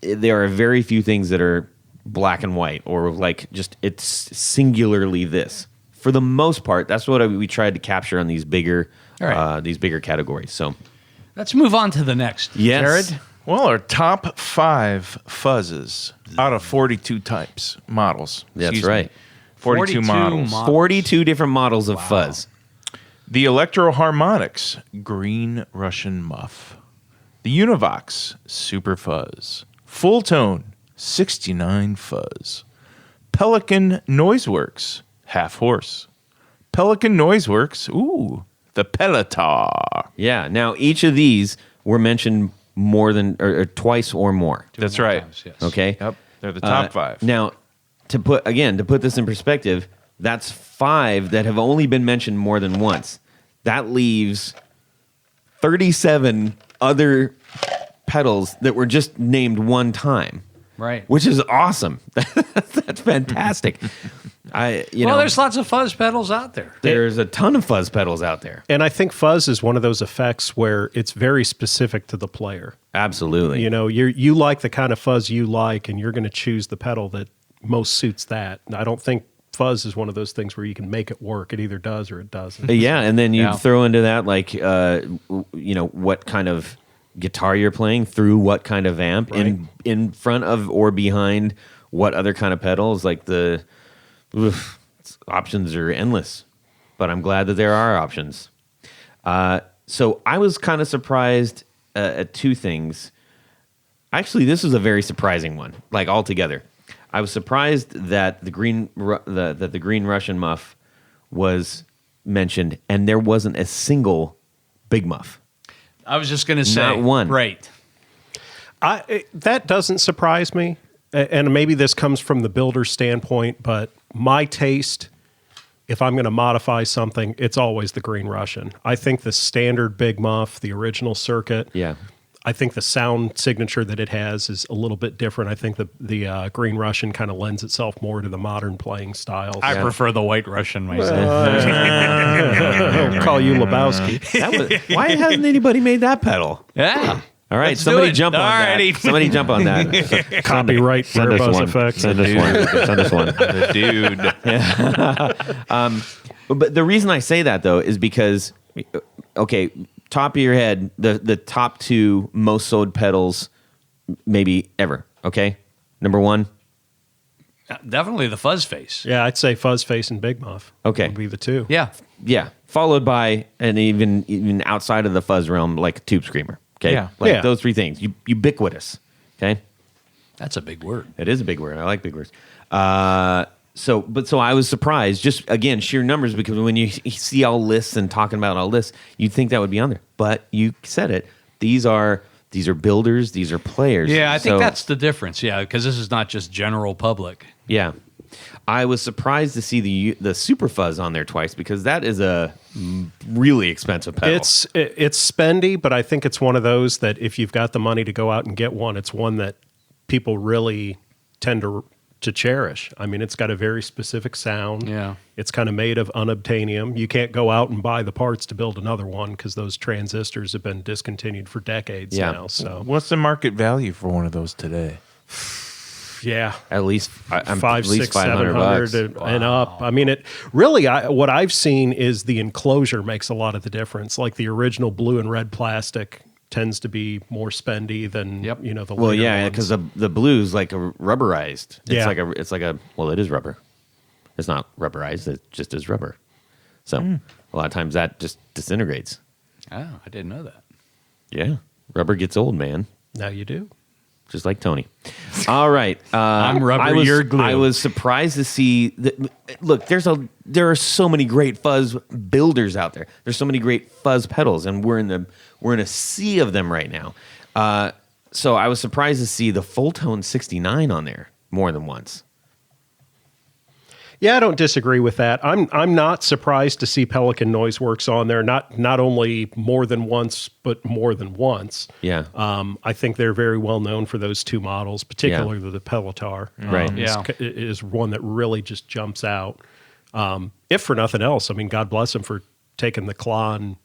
there are very few things that are black and white, or like just it's singularly this. For the most part, that's what we tried to capture on these bigger categories. So Let's move on to the next. yes, Jared? Well, our top 5 fuzzes out of 42 models. That's Excuse me. right. 42 models. 42 different models of fuzz. The Electro Harmonics Green Russian Muff. The Univox Super Fuzz. Full Tone 69 Fuzz. Pelican Noiseworks Half Horse. Pelican Noiseworks, the Pelotar. Yeah. Now each of these were mentioned more than or twice or more. That's right. Yes. Okay. Yep, they're the top 5. Now, to put this in perspective, that's 5 that have only been mentioned more than once. That leaves 37 other pedals that were just named one time. Right. which is awesome. That's fantastic. There's lots of fuzz pedals out there. There's a ton of fuzz pedals out there. And I think fuzz is one of those effects where it's very specific to the player. Absolutely. You know, you like the kind of fuzz you like, and you're going to choose the pedal that most suits that. And I don't think fuzz is one of those things where you can make it work. It either does or it doesn't. Yeah, and then you throw into that like what kind of guitar you're playing through what kind of amp in front of or behind what other kind of pedals. Like options are endless, but I'm glad that there are options. So I was kind of surprised at two things. Actually, this was a very surprising one, like altogether. I was surprised that the green Russian muff was mentioned, and there wasn't a single big muff. I was just going to say. Not one. Right. That doesn't surprise me, and maybe this comes from the builder's standpoint, but my taste, if I'm going to modify something, it's always the Green Russian. I think the standard big muff, the original circuit, I think the sound signature that it has is a little bit different. I think the Green Russian kind of lends itself more to the modern playing styles. I prefer the White Russian myself. I'll call you Lebowski. Why hasn't anybody made that pedal? Yeah. All right, Let's somebody do it. jump on Alrighty. that. Somebody jump on that. Copyright Send us Rare Buzz one. Effects. Send us one. Send us one. The dude. But the reason I say that though is because, okay, top of your head, the top two most sold pedals maybe ever. Okay, number one. Definitely the fuzz face. Yeah, I'd say Fuzz Face and Big Muff. Okay. Would be the two. Yeah. Yeah, followed by and even outside of the fuzz realm, like a Tube Screamer. Okay, Yeah. like those three things, ubiquitous. Okay, That's a big word. it is a big word. I like big words. So I was surprised, just again sheer numbers, because when you see all lists and talking about all lists, you'd think that would be on there. But you said it. These are builders. These are players. Yeah, I think So, that's the difference. Yeah, because this is not just general public. yeah. I was surprised to see the Super Fuzz on there twice, because that is a really expensive pedal. It's spendy, but I think it's one of those that if you've got the money to go out and get one, it's one that people really tend to cherish. I mean, it's got a very specific sound. Yeah. It's kind of made of unobtainium. You can't go out and buy the parts to build another one because those transistors have been discontinued for decades now. So What's the market value for one of those today? yeah. At least I'm Five, at least six, 700 $500. and up. I mean, it really. What I've seen is the enclosure makes a lot of the difference. Like the original blue and red plastic tends to be more spendy than the Well, later yeah, ones. because the blue's like a rubberized. It's Yeah. like a well, it is rubber. It's not rubberized. It just is rubber. So a lot of times that just disintegrates. Oh, I didn't know that. Yeah, rubber gets old, man. Now you do. Just like Tony. All right, I'm rubber, you're glue. I was surprised to see that. Look, there are so many great fuzz builders out there. There's so many great fuzz pedals, and we're in a sea of them right now. So I was surprised to see the Full Tone 69 on there more than once. Yeah, I don't disagree with that. I'm not surprised to see Pelican Noise Works on there. Not only more than once, but more than once. Yeah. I think they're very well known for those two models, particularly the Pelotar. Right. Yeah. Is one that really just jumps out. If for nothing else, I mean, God bless him for taking the Klon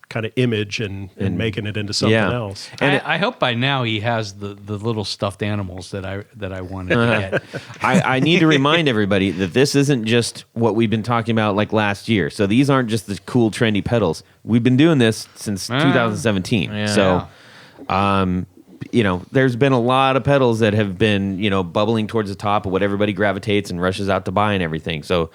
kind of image and making it into something else. And I hope by now he has the little stuffed animals that I wanted to get. I need to remind everybody that this isn't just what we've been talking about like last year. So these aren't just the cool, trendy pedals. We've been doing this since 2017. Yeah. So, there's been a lot of pedals that have been, bubbling towards the top of what everybody gravitates and rushes out to buy and everything. So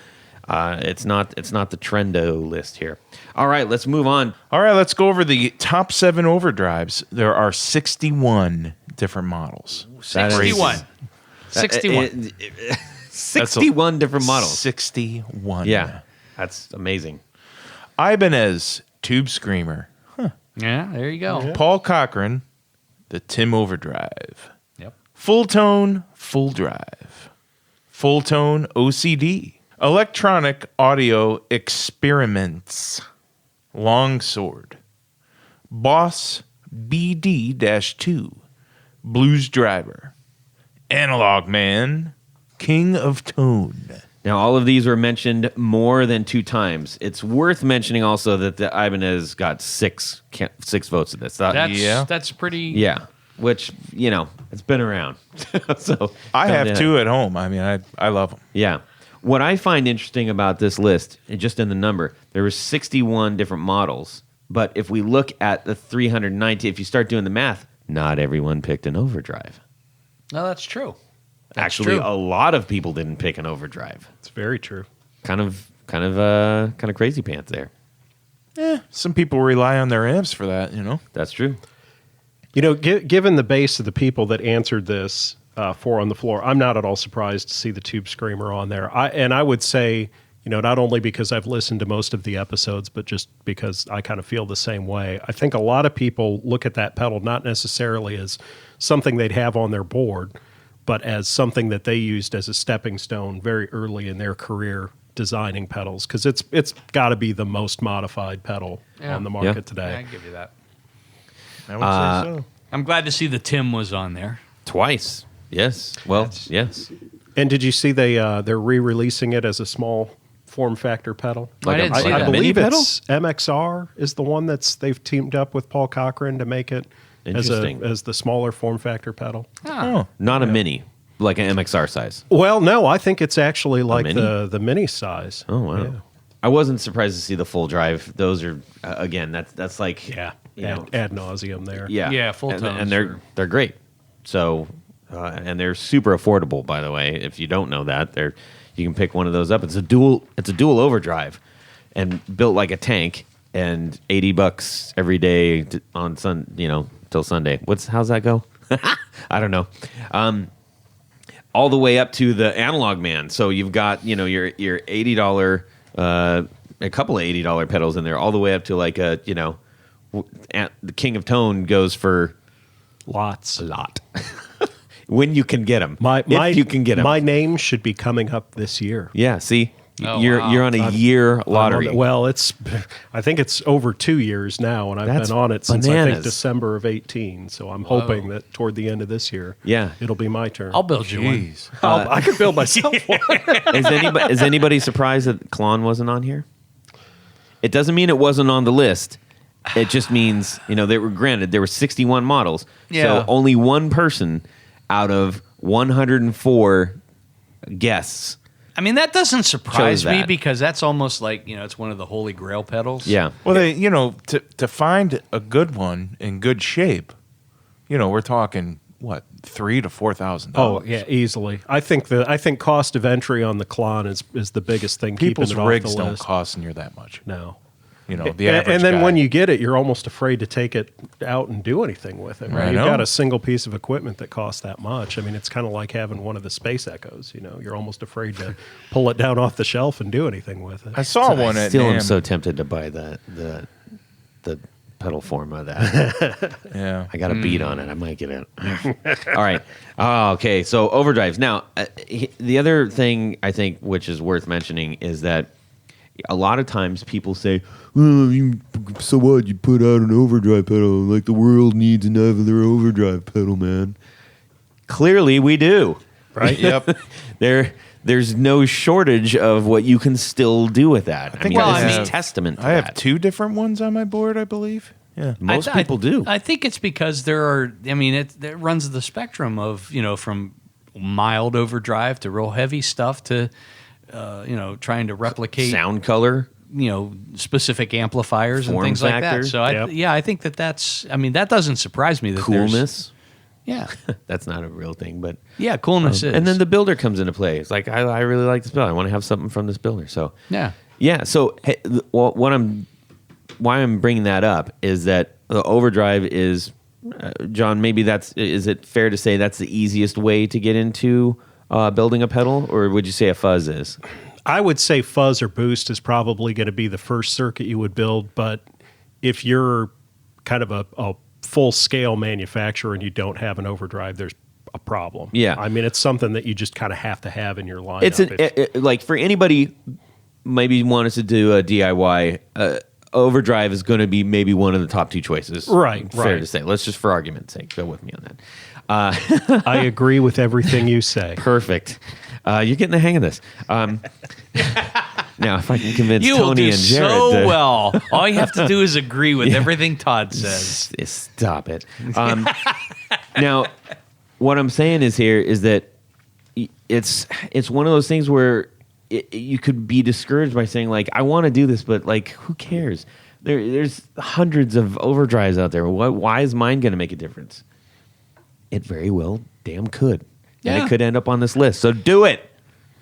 it's not the trendo list here. All right, let's move on. All right, let's go over the top 7 overdrives. There are 61 different models. 61. 61. 61 different models. 61. Yeah, that's amazing. Ibanez Tube Screamer. Yeah, there you go. Paul Cochran, the Tim Overdrive. Yep. Full Tone Full Drive. Full Tone OCD. Electronic Audio Experiments. Longsword. Boss BD-2. Blues Driver. Analog Man, King of Tone. Now, all of these were mentioned more than 2 times. It's worth mentioning also that the Ibanez got 6 votes in this. That's pretty. Yeah, which, it's been around. So I have 2 at home. I mean, I love them. Yeah. What I find interesting about this list, just in the number, there were 61 different models. But if we look at the 390, if you start doing the math, not everyone picked an overdrive. No, that's true. Actually, a lot of people didn't pick an overdrive. It's very true. Kind of crazy pants there. Some people rely on their amps for that, That's true. Given the base of the people that answered this for On The Floor, I'm not at all surprised to see the Tube Screamer on there. I would say, not only because I've listened to most of the episodes, but just because I kind of feel the same way. I think a lot of people look at that pedal not necessarily as something they'd have on their board, but as something that they used as a stepping stone very early in their career designing pedals, because it's got to be the most modified pedal on the market today. Yeah, I can give you that. I would say so. I'm glad to see the Tim was on there. Twice. Yes. Well, yes. And did you see they're re-releasing it as a small form factor pedal? I didn't see I that. believe Mini it's MXR is the one they've teamed up with Paul Cochran to make it as Interesting. the smaller form factor pedal. Oh, Not a mini, like an MXR size. Well, no, I think it's actually like mini? the mini size. Oh, wow. Yeah. I wasn't surprised to see the full drive. Those are, again, that's like... Yeah, You know, ad nauseum there. yeah. Yeah, full and, tones and they're great. So, and they're super affordable, by the way. If you don't know that, you can pick one of those up. It's a dual overdrive and built like a tank, and $80 every day on till Sunday. How's that go? I don't know. All the way up to the Analog Man. So you've got, your $80, a couple of $80 pedals in there, all the way up to like the King of Tone goes for Lots. a lot. When you can get them. If you can get them. My name should be coming up this year. Yeah, see? Oh, you're wow. on a year lottery. Well, I think it's over 2 years now, and I've That's been on it since I bananas. think December of 18. So I'm hoping that toward the end of this year, Yeah. it'll be my turn. I'll build you one. jeez. I could build myself one. Is anybody surprised that Klon wasn't on here? It doesn't mean it wasn't on the list. It just means, there were 61 models. Yeah. So only one person out of 104 guests. I mean, that doesn't surprise Chose me that. because that's almost like, it's one of the holy grail pedals. Yeah. Well, to find a good one in good shape, we're talking what, $3,000 to $4,000. Oh yeah, easily. I think cost of entry on the Klon is the biggest thing. People's keeping it rigs off the don't list. cost near that much. No. The And average then guy. when you get it, you're almost afraid to take it out and do anything with it. Right? I You've know. got a single piece of equipment that costs that much. I mean, it's kind of like having one of the Space Echoes. You're almost afraid to pull it down off the shelf and do anything with it. I saw one at Still am NAMM. so tempted to buy the pedal form of that. Yeah. I got a beat on it. I might get it. All right. Oh, okay. So overdrives. Now, the other thing I think which is worth mentioning is that a lot of times people say, so what? You put out an overdrive pedal. Like the world needs another overdrive pedal, man. Clearly we do. Right? Yep. There's no shortage of what you can still do with that. I think mean, I this have- is testament to I have that. 2 different ones on my board, I believe. Yeah. Most people do. I think it's because there are, it runs the spectrum of, from mild overdrive to real heavy stuff to, trying to replicate Sound color. specific amplifiers and Form things like factor. that. So Yep. I think that's. That doesn't surprise me. That there's- Coolness. Yeah, That's not a real thing, but yeah, coolness is. and then the builder comes into play. It's like I really like this builder. I want to have something from this builder. So yeah, So hey, why I'm bringing that up is that the overdrive is, John. Maybe is it fair to say that's the easiest way to get into building a pedal, or would you say a fuzz is? I would say fuzz or boost is probably going to be the first circuit you would build, but if you're kind of a full-scale manufacturer and you don't have an overdrive, there's a problem. Yeah. I mean, it's something that you just kind of have to have in your lineup. It's like for anybody maybe wanted to do a DIY overdrive is going to be maybe one of the top two choices. Right, Fair right. to say. Let's just, for argument's sake, go with me on that. I agree with everything you say. Perfect. You're getting the hang of this. Now, if I can convince You will Tony do and Jared so to well. All you have to do is agree with everything Todd says. Stop it. Now, what I'm saying is that it's one of those things where you could be discouraged by saying, like, I want to do this, but, like, who cares? There's hundreds of overdrives out there. Why is mine going to make a difference? It very well damn could. And Yeah. it could end up on this list. So do it.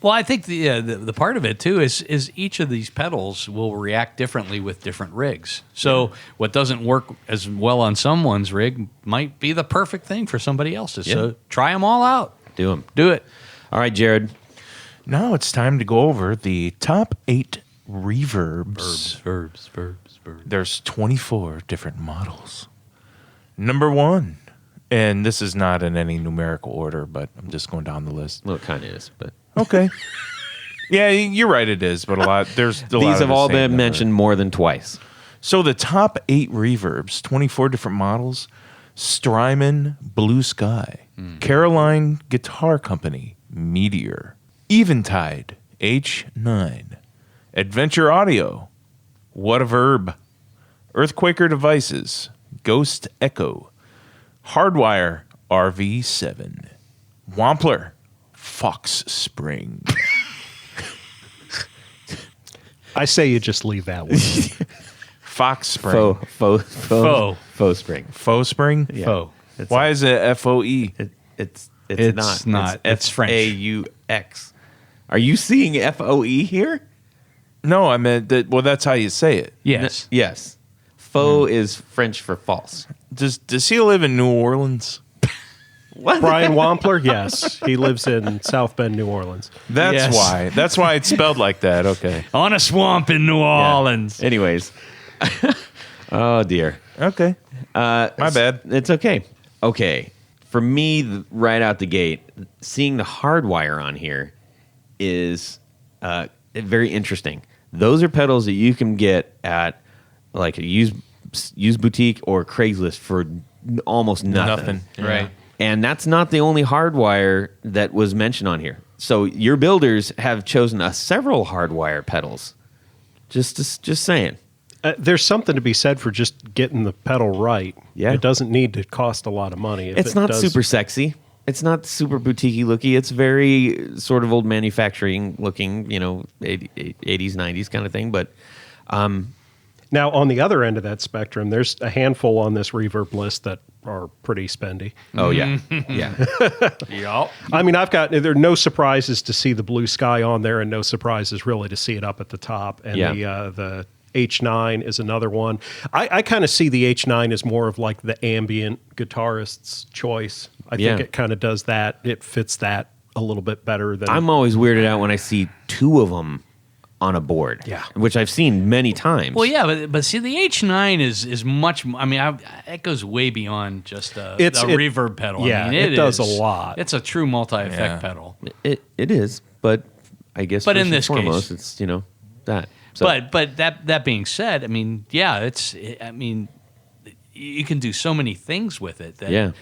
Well, I think the part of it too is each of these pedals will react differently with different rigs. So what doesn't work as well on someone's rig might be the perfect thing for somebody else's. Yeah. So try them all out. Do them. Do it. All right, Jared. Now it's time to go over the top 8 reverbs. Verbs. There's 24 different models. Number 1, and this is not in any numerical order, but I'm just going down the list. Well, it kind of is, but Okay. Yeah, you're right. It is, but there's a lot these of have the all same been number. mentioned more than twice. So the top 8 reverbs, 24 different models: Strymon Blue Sky, Caroline Guitar Company Meteor, Eventide H9, Adventure Audio, What a Verb, Earthquaker Devices, Ghost Echo, Hardwire RV7, Wampler Fox Spring. I say you just leave that one. Fox Spring. Faux spring. Faux Spring? Yeah. Faux. It's Why is it FOE? It's It's not. not. It's French. FAUX. Are you seeing FOE here? No, I meant that. Well, that's how you say it. Yes. Yes. Faux is French for false. Does he live in New Orleans? What? Brian Wampler, yes. He lives in South Bend, New Orleans. That's Yes. why. That's why it's spelled like that. Okay. On a swamp in New Orleans. Anyways. Oh, dear. Okay. My bad. It's okay. Okay. For me, right out the gate, seeing the hardwire on here is very interesting. Those are pedals that you can get at like a used boutique or Craigslist for almost nothing. Right. And that's not the only hardwire that was mentioned on here. So your builders have chosen several hardwire pedals. Just saying. There's something to be said for just getting the pedal right. Yeah. It doesn't need to cost a lot of money. If It's it not does- super sexy. It's not super boutique-y looky. It's very sort of old manufacturing looking, 80s, 90s kind of thing. But Now, on the other end of that spectrum, there's a handful on this reverb list that are pretty spendy. oh yeah, yeah. Yup. I mean, there are no surprises to see the Blue Sky on there, and no surprises really to see it up at the top. And Yeah. the H9 is another one. I kind of see the H9 as more of like the ambient guitarist's choice. I think Yeah. it kind of does that. It fits that a little bit better than I'm always weirded out when I see two of them on a board. Yeah. which I've seen many times. Well, yeah, but see, the H9 is much. I mean, it goes way beyond just a It- reverb pedal. yeah, I mean, it does a is- lot. It's a true multi-effect Yeah. pedal. it is, but I guess. But first in and this foremost, case- it's that. So, But that being said, I mean, yeah, I mean, you can do so many things with it.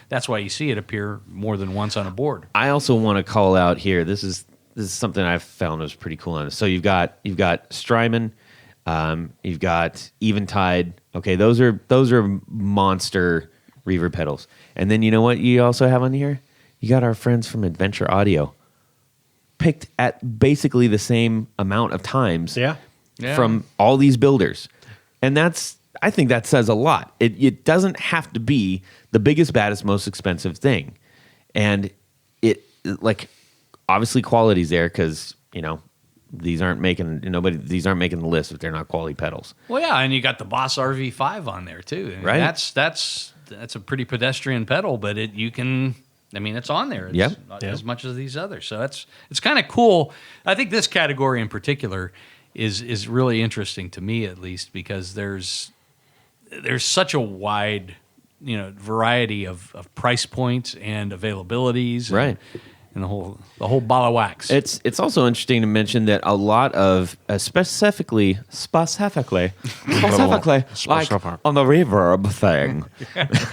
That's why you see it appear more than once on a board. I also want to call out here. This is something I've found was pretty cool on this. So you've got Strymon, you've got Eventide. Okay, those are monster reverb pedals. And then you know what you also have on here? You got our friends from Adventure Audio, picked at basically the same amount of times. Yeah. Yeah. From all these builders, and I think that says a lot. It doesn't have to be the biggest, baddest, most expensive thing, and like obviously quality's there because these aren't making the list if they're not quality pedals. Well, yeah, and you got the Boss RV5 on there too. I mean, Right. That's a pretty pedestrian pedal, but it's on there. It's Yep. not Yep. as much as these others. So it's kind of cool. I think this category in particular is really interesting to me, at least, because there's such a wide variety of price points and availabilities. Right. and the whole ball of wax. It's also interesting to mention that a lot of specifically like on the reverb thing.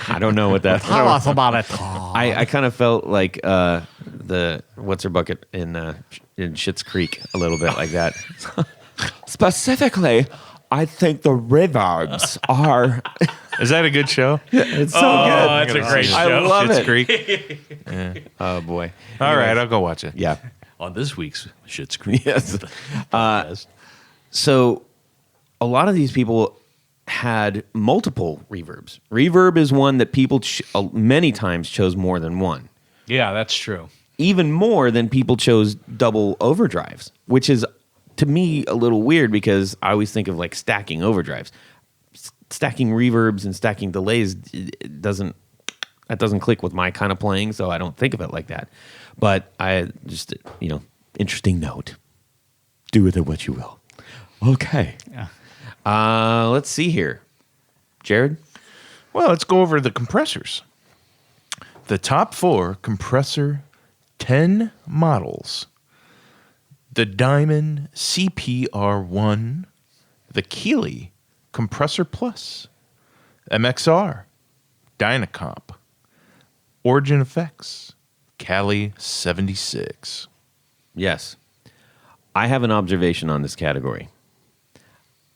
I don't know what that. Tell us about it. I kind of felt like the what's her bucket in Schitt's Creek a little bit like that. Specifically, I think the reverbs are. Is that a good show? It's so good. That's a great show. I love Schitt's it. Creek. Oh boy. All right, I'll go watch it. Yeah. On this week's Schitt's Creek. Yes. So a lot of these people had multiple reverbs. Reverb is one that people many times chose more than one. Yeah, that's true. Even more than people chose double overdrives, which is to me a little weird because I always think of like stacking overdrives. Stacking reverbs and stacking delays doesn't click with my kind of playing, so I don't think of it like that. But I just, interesting note. Do with it what you will. Okay. Yeah. Let's see here. Jared? Well, let's go over the compressors. The top 4 compressor 10 models. The Diamond CPR1, the Keeley Compressor Plus, MXR, Dynacomp, Origin Effects, Cali 76. Yes. I have an observation on this category.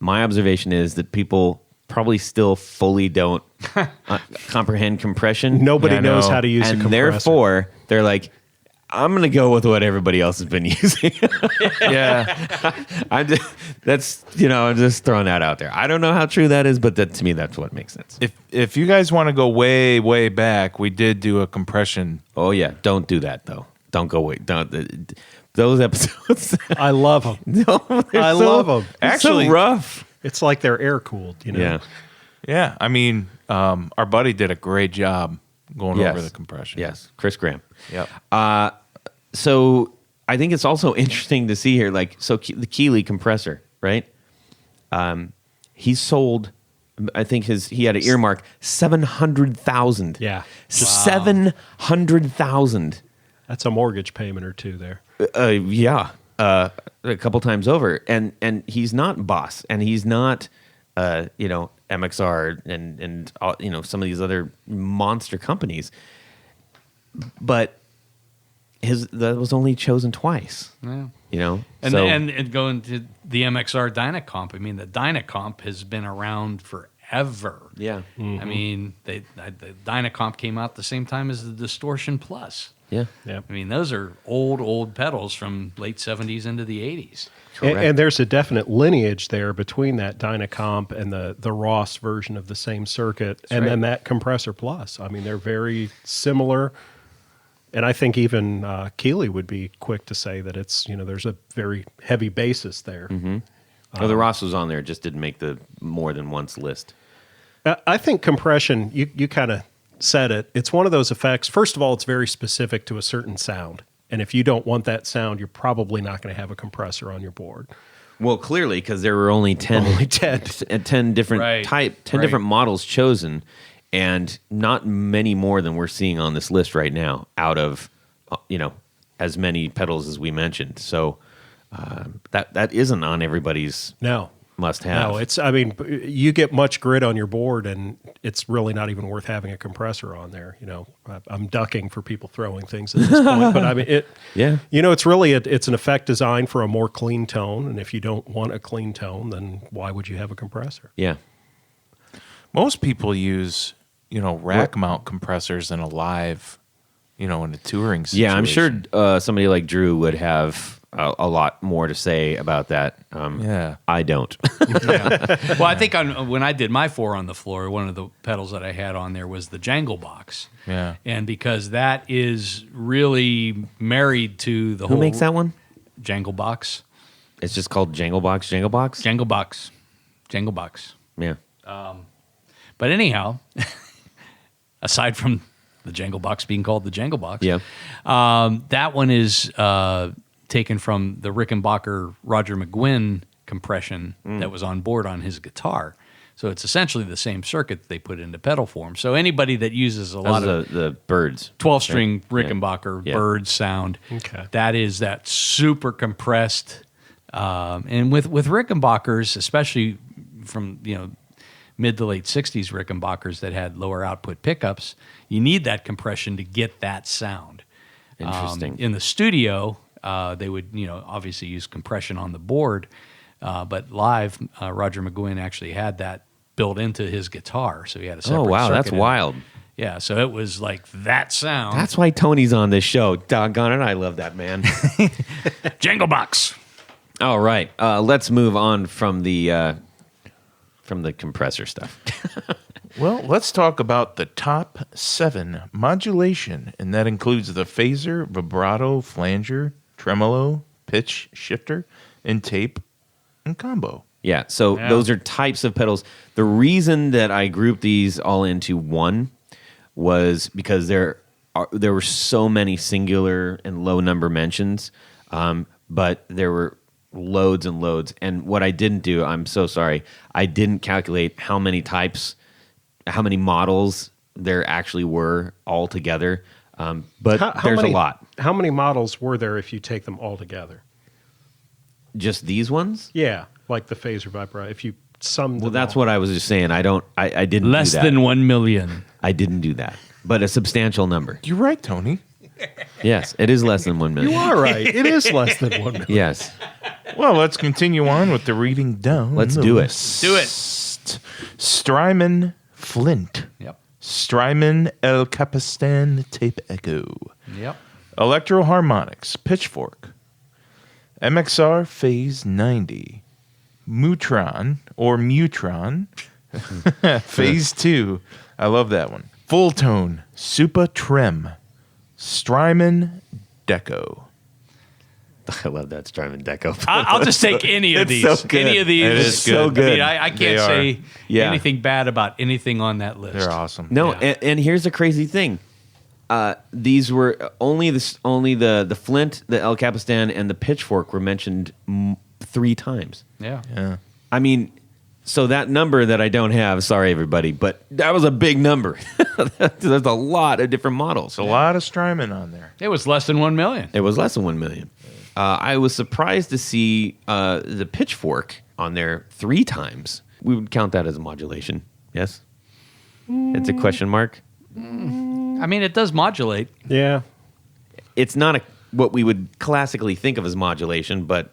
My observation is that people probably still fully don't comprehend compression. Nobody Yeah, I knows know. how to use a And compressor. therefore, they're like, I'm going to go with what everybody else has been using. Yeah. I'm just throwing that out there. I don't know how true that is, but to me, that's what makes sense. If you guys want to go way, way back, we did do a compression. Oh, yeah. Don't do that, though. Don't go wait. Don't. Those episodes. I love them. I so, love them. Actually- so rough. It's like they're air cooled, Yeah. Yeah. I mean, our buddy did a great job going Yes. over the compression. Yes. Chris Graham. Yep. So I think it's also interesting to see here, like, so the Keeley compressor, right? He sold, I think he had an earmark, 700,000. Yeah. 700,000. That's a mortgage payment or two there. Yeah. A couple times over. And he's not Boss, and he's not, MXR and some of these other monster companies. But that was only chosen twice. Yeah. And And going to the MXR Dynacomp, I mean, the Dynacomp has been around forever. yeah. I mean, the Dynacomp came out the same time as the Distortion Plus. Yeah. Yeah. I mean, those are old pedals from late 70s into the 80s. And there's a definite lineage there between that Dynacomp and the Ross version of the same circuit, and then that Compressor Plus. I mean, they're very similar. And I think even Keeley would be quick to say that it's, there's a very heavy basis there. Mm-hmm. The Ross was on there, just didn't make the more than once list. I think compression, you kind of said it. It's one of those effects. First of all, it's very specific to a certain sound. And if you don't want that sound, you're probably not going to have a compressor on your board. Well, clearly, because there were only 10 different different models chosen, and not many more than we're seeing on this list right now out of, as many pedals as we mentioned. So that isn't on everybody's must-have. No, you get much grit on your board, and it's really not even worth having a compressor on there. I'm ducking for people throwing things at this point, but I mean, it's really it's an effect designed for a more clean tone, and if you don't want a clean tone, then why would you have a compressor? Yeah. Most people use, rack mount compressors in a live, in a touring situation. Yeah, I'm sure somebody like Drew would have a lot more to say about that. I don't. Well, I think when I did my 4 on the floor, one of the pedals that I had on there was the Jangle Box. Yeah. And because that is really married to the whole... Who makes that one? Jangle Box. It's just called Jangle Box? Jangle Box. Jangle Box. Yeah. But anyhow, aside from the Jangle Box being called the Jangle Box, that one is taken from the Rickenbacker Roger McGuinn compression that was on board on his guitar. So it's essentially the same circuit that they put into pedal form. So anybody that uses a lot Those of are the birds. 12-string right? Rickenbacker Yeah. bird sound, Okay. that is that super compressed. And with Rickenbackers, especially from mid to late 60s Rickenbackers that had lower output pickups, you need that compression to get that sound. Interesting. In the studio, they would obviously use compression on the board, but live, Roger McGuinn actually had that built into his guitar, so he had a separate Oh, wow, circuit that's in it. wild. Yeah, so it was like that sound. That's why Tony's on this show. Doggone it, I love that man. Jangle Box. All right, let's move on from the compressor stuff. Well, let's talk about the top 7 modulation, and that includes the phaser, vibrato, flanger, tremolo, pitch shifter, and tape, and combo. Yeah, so those are types of pedals. The reason that I grouped these all into one was because there were so many singular and low number mentions, but there were loads and loads. And what I didn't do, I'm so sorry, I didn't calculate how many types, how many models there actually were all together. But there's a lot. How many models were there if you take them all together? Just these ones? Yeah, like the phaser vibrato. If you sum them Well, that's all. what I was just saying. I didn't Less do that. than 1 million. I didn't do that, but a substantial number. You're right, Tony. Yes, it is less than 1 million. You are right. It is less than 1 million. Yes. Well, let's continue on with the reading down. Let's the do it. list. Do it. Strymon Flint. Yep. Strymon El Capistan Tape Echo. Yep. Electro Harmonics Pitchfork. MXR Phase 90. Mutron or Mutron. Phase 2. I love that one. Full Tone Super Trem. Strymon Deco. I love that Strymon Deco. I'll just take any of It's these. so good. Any of these. It is so good. good. I mean, I They can't are. say Yeah. anything bad about anything on that list. They're awesome. No, Yeah. and here's the crazy thing. These were only the Flint, the El Capistan, and the Pitchfork were mentioned 3 times. Yeah. Yeah. I mean, so that number that I don't have, sorry everybody, but that was a big number. There's a lot of different models. There's a lot of Strymon on there. It was less than 1 million. It was less than 1 million. I was surprised to see the Pitchfork on there 3 times. We would count that as a modulation. Yes? It's a question mark. I mean, it does modulate. Yeah. It's not what we would classically think of as modulation, but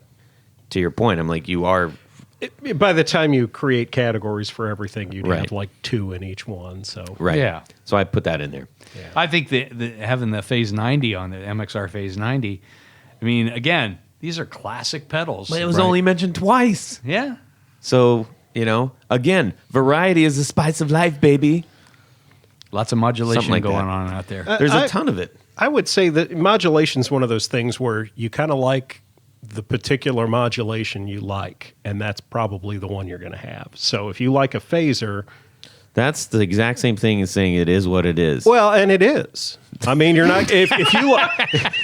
to your point, I'm like, you are... By the time you create categories for everything, you'd Right. have like 2 in each one. So Right. Yeah. So I put that in there. I think having the Phase 90 on the MXR Phase 90, I mean, again, these are classic pedals. But it was Right. only mentioned twice. Yeah. So, again, variety is the spice of life, baby. Lots of modulation Something like going that. on out there. There's a ton of it. I would say that modulation is one of those things where you kind of like the particular modulation you like, and that's probably the one you're going to have. So if you like a phaser, That's the exact same thing as saying it is what it is. well, and it is. I mean, you're not if you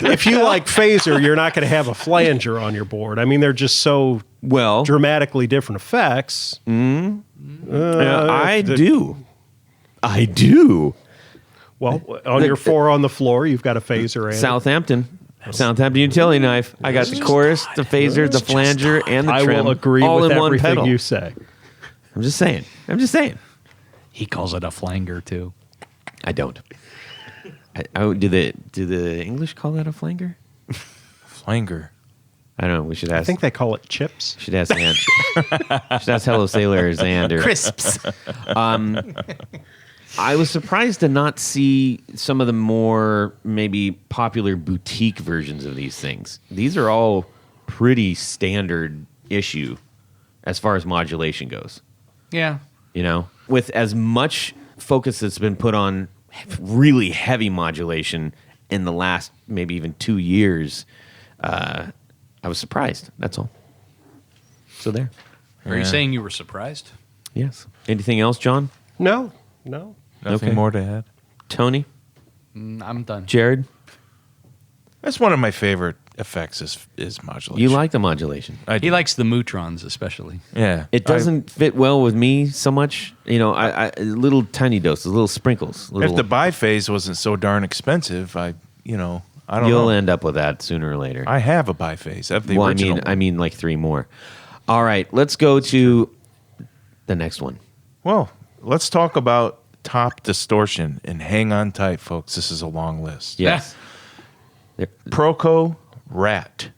if you like phaser, you're not going to have a flanger on your board. I mean, they're just so Well, dramatically different effects. I do. I do. Well, on your 4 on the floor, you've got a phaser and Southampton utility knife. I got the chorus, the phaser, the flanger, and the I trim. will agree all with in one everything pedal. you say. I'm just saying. He calls it a flanger, too. I don't. Do the English call that a flanger? Flanger. I don't know. We should ask. I think they call it chips. Should ask Zand. Should ask Hello Sailor or Xander. Crisps. I was surprised to not see some of the more maybe popular boutique versions of these things. These are all pretty standard issue as far as modulation goes. Yeah. With as much focus that's been put on really heavy modulation in the last maybe even 2 years, I was surprised. That's all. So there. Are you saying you were surprised? Yes. Anything else, John? No. Nothing Okay. more to add. Tony? I'm done. Jared? That's one of my favorite effects is modulation. You like the modulation. He likes the Mutrons especially. Yeah. It doesn't fit well with me so much. You know, I little tiny doses, little sprinkles. If the biphase wasn't so darn expensive, I don't know. You'll end up with that sooner or later. I have a biphase. I have the Well, original I mean, like 3 more. All right, let's go to the next one. Well, let's talk about top distortion, and hang on tight, folks. This is a long list. Yes, Proco Rat.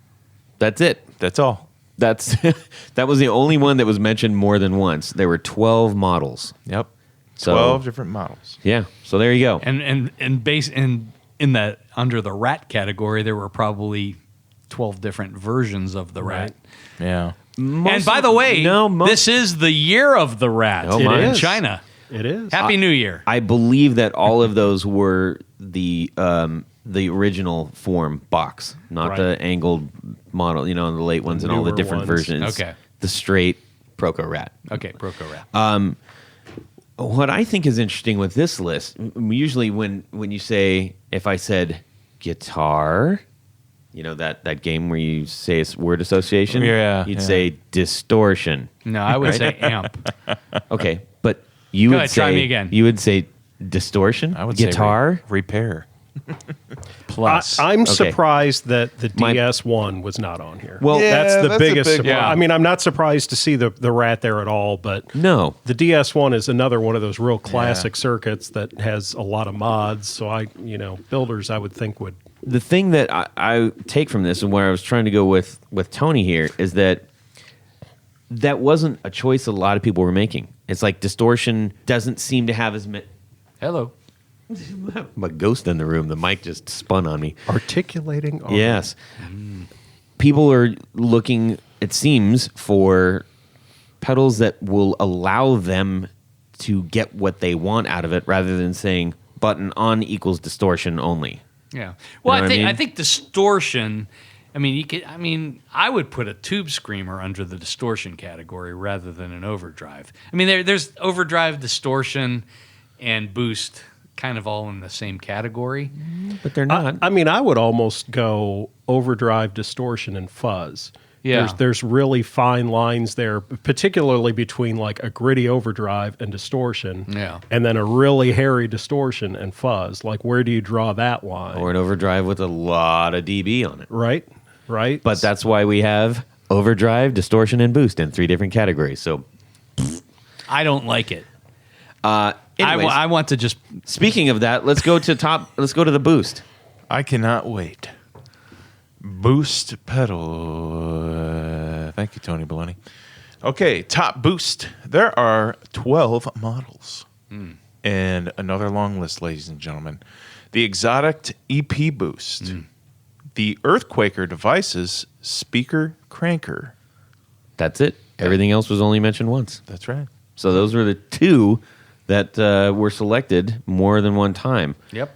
that's it. That's all. That was the only one that was mentioned more than once. There were 12 models. Yep. So 12 different models. yeah, so there you go. And in that under the Rat category, there were probably 12 different versions of the Rat. Yeah. And by the way, this is the year of the Rat Oh, my. in It is. China. It is. Happy New Year. I believe that all of those were the original form box, not Right. the angled model. You know, the late ones and all the newer different ones. versions. Okay. The straight Proco Rat. Okay, Proco Rat. What I think is interesting with this list, usually when you say, if I said guitar, you know, that game where you say it's word association, you'd say distortion. No, I would say amp. Okay, but you Go would ahead, say try me again. You would say distortion. I would guitar. say repair. Plus. I'm Okay. surprised that the My- DS1 was not on here. Well, Yeah, that's the that's a biggest big surprise. one. I mean, I'm not surprised to see the Rat there at all, but No. the DS1 is another one of those real classic circuits that has a lot of mods. So builders I would think would. The thing that I take from this, and where I was trying to go with Tony here, is that wasn't a choice that a lot of people were making. It's like distortion doesn't seem to have as many. Hello. I'm a ghost in the room. The mic just spun on me. Articulating. art. Yes. People are looking, it seems, for pedals that will allow them to get what they want out of it rather than saying button on equals distortion only. Yeah. Well, You know what I mean? I think distortion. I mean, you could. I mean, I would put a tube screamer under the distortion category rather than an overdrive. I mean, there's overdrive, distortion, and boost, kind of all in the same category. But they're not. I mean, I would almost go overdrive, distortion, and fuzz. Yeah. There's really fine lines there, particularly between like a gritty overdrive and distortion. Yeah. And then a really hairy distortion and fuzz. Like, where do you draw that line? Or an overdrive with a lot of dB on it. Right? But that's why we have overdrive, distortion, and boost in 3 different categories. So, I don't like it. anyways, I want to just. speaking of that, let's go to the boost. I cannot wait. Boost pedal. Thank you, Tony Baloney. Okay, top boost. There are 12 models. And another long list, ladies and gentlemen. The Exotic EP Boost. The Earthquaker Devices Speaker Cranker. That's it. Everything else was only mentioned once. That's right. So those were the 2 that were selected more than one time. Yep.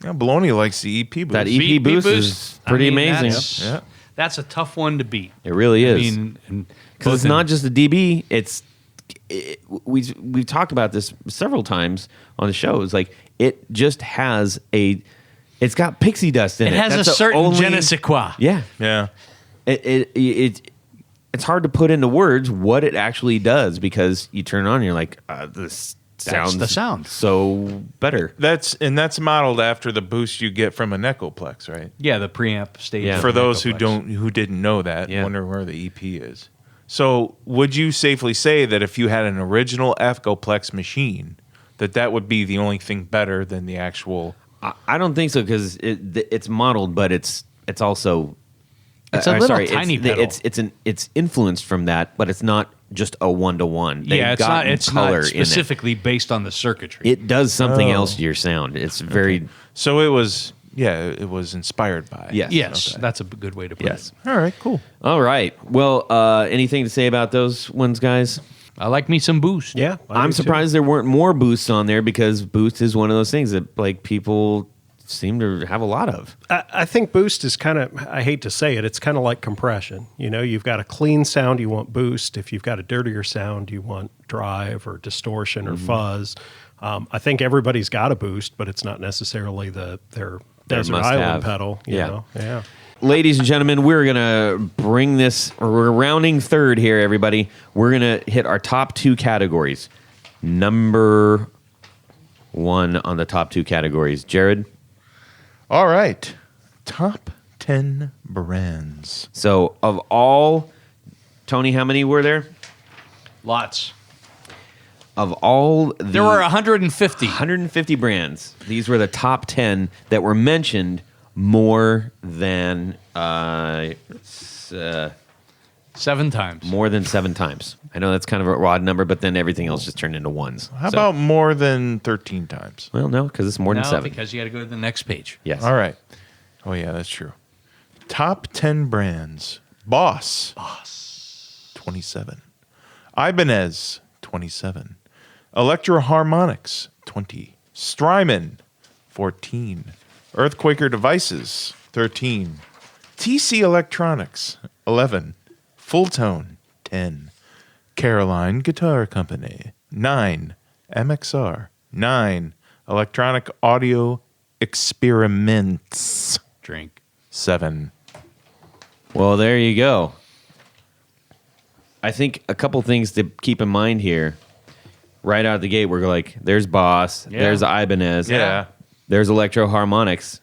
Yeah, Baloney likes the EP Boost. That EP boost is pretty amazing. Yeah. That's a tough one to beat. It really is. I mean, Because it's not just a DB. We've talked about this several times on the show. It's like it just has it's got pixie dust in it. It has That's a the certain only- je ne sais quoi. Yeah. Yeah. It's hard to put into words what it actually does because you turn it on and you're like, this sounds the sound. so better. That's modeled after the boost you get from an Echoplex, right? Yeah, the preamp stage. Yeah. For those Echoplex. who didn't know that, Yeah. wondering where the EP is. So, would you safely say that if you had an original Echoplex machine, that would be the only thing better than the actual? I don't think so because it's modeled, but it's also It's a little tiny pedal. It's influenced from that, but it's not just a 1-to-1. They've Yeah, it's not. gotten It's color not in it. specifically based on the circuitry. It does something else to your sound. It's very So it was inspired by. Yes. yes, Okay. that's a good way to put yes. it. All right, cool. All right. Well, anything to say about those ones, guys? I like me some boost. Yeah. I I'm do too. surprised there weren't more boosts on there because boost is one of those things that like people seem to have a lot of. I think boost is kind of, I hate to say it, it's kind of like compression. You know, you've got a clean sound, you want boost. If you've got a dirtier sound, you want drive or distortion or fuzz. I think everybody's got a boost, but it's not necessarily their desert must island have. pedal. You Yeah. know? Yeah. ladies and gentlemen, we're going to bring this, we're rounding third here, everybody. We're going to hit our top 2 categories. Number 1 on the top 2 categories. Jared? All right. Top 10 brands. So, of all, Tony, how many were there? Lots. Of all the There were 150. 150 brands, these were the top 10 that were mentioned more than 7 times. more than 7 times. I know that's kind of a odd number, but then everything else just turned into ones. How about more than 13 times? Well, no, because it's more than No, 7. because you got to go to the next page. Yes. All right. Oh, yeah, that's true. Top 10 brands. Boss. 27. Ibanez. 27. Electro Harmonics. 20. Strymon. 14. Earthquaker Devices. 13. TC Electronics. 11. Fulltone. 10. Caroline Guitar Company. 9. MXR. 9. Electronic Audio Experiments. Drink. 7. Well, there you go. I think a couple things to keep in mind here. Right out of the gate, we're like, there's Boss, Yeah. there's Ibanez, Yeah. there's Electro Harmonics,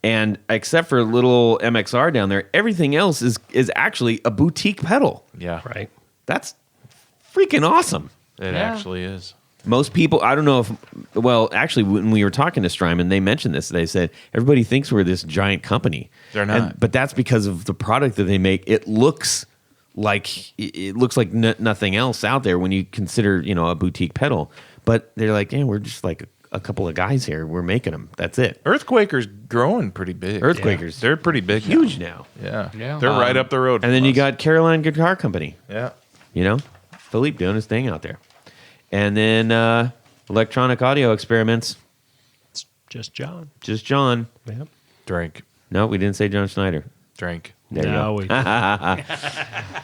and except for little MXR down there, everything else is actually a boutique pedal. Yeah. Right. That's freaking awesome. It Yeah. actually is. Most people, I don't know if, well, actually, when we were talking to Strymon, they mentioned this. They said, everybody thinks we're this giant company. They're not. But that's because of the product that they make. It looks like nothing else out there when you consider, a boutique pedal. But they're like, yeah, we're just like a couple of guys here. We're making them. That's it. Earthquaker's growing pretty big. Earthquakers. They're pretty big. Huge now. Yeah. Yeah. They're right up the road. And from then you us. got Caroline Guitar Company, Yeah. Philippe doing his thing out there. And then Electronic Audio Experiments, It's just John. just John. Yep. Drink. No, we didn't say John Schneider. Drink. There you No, go.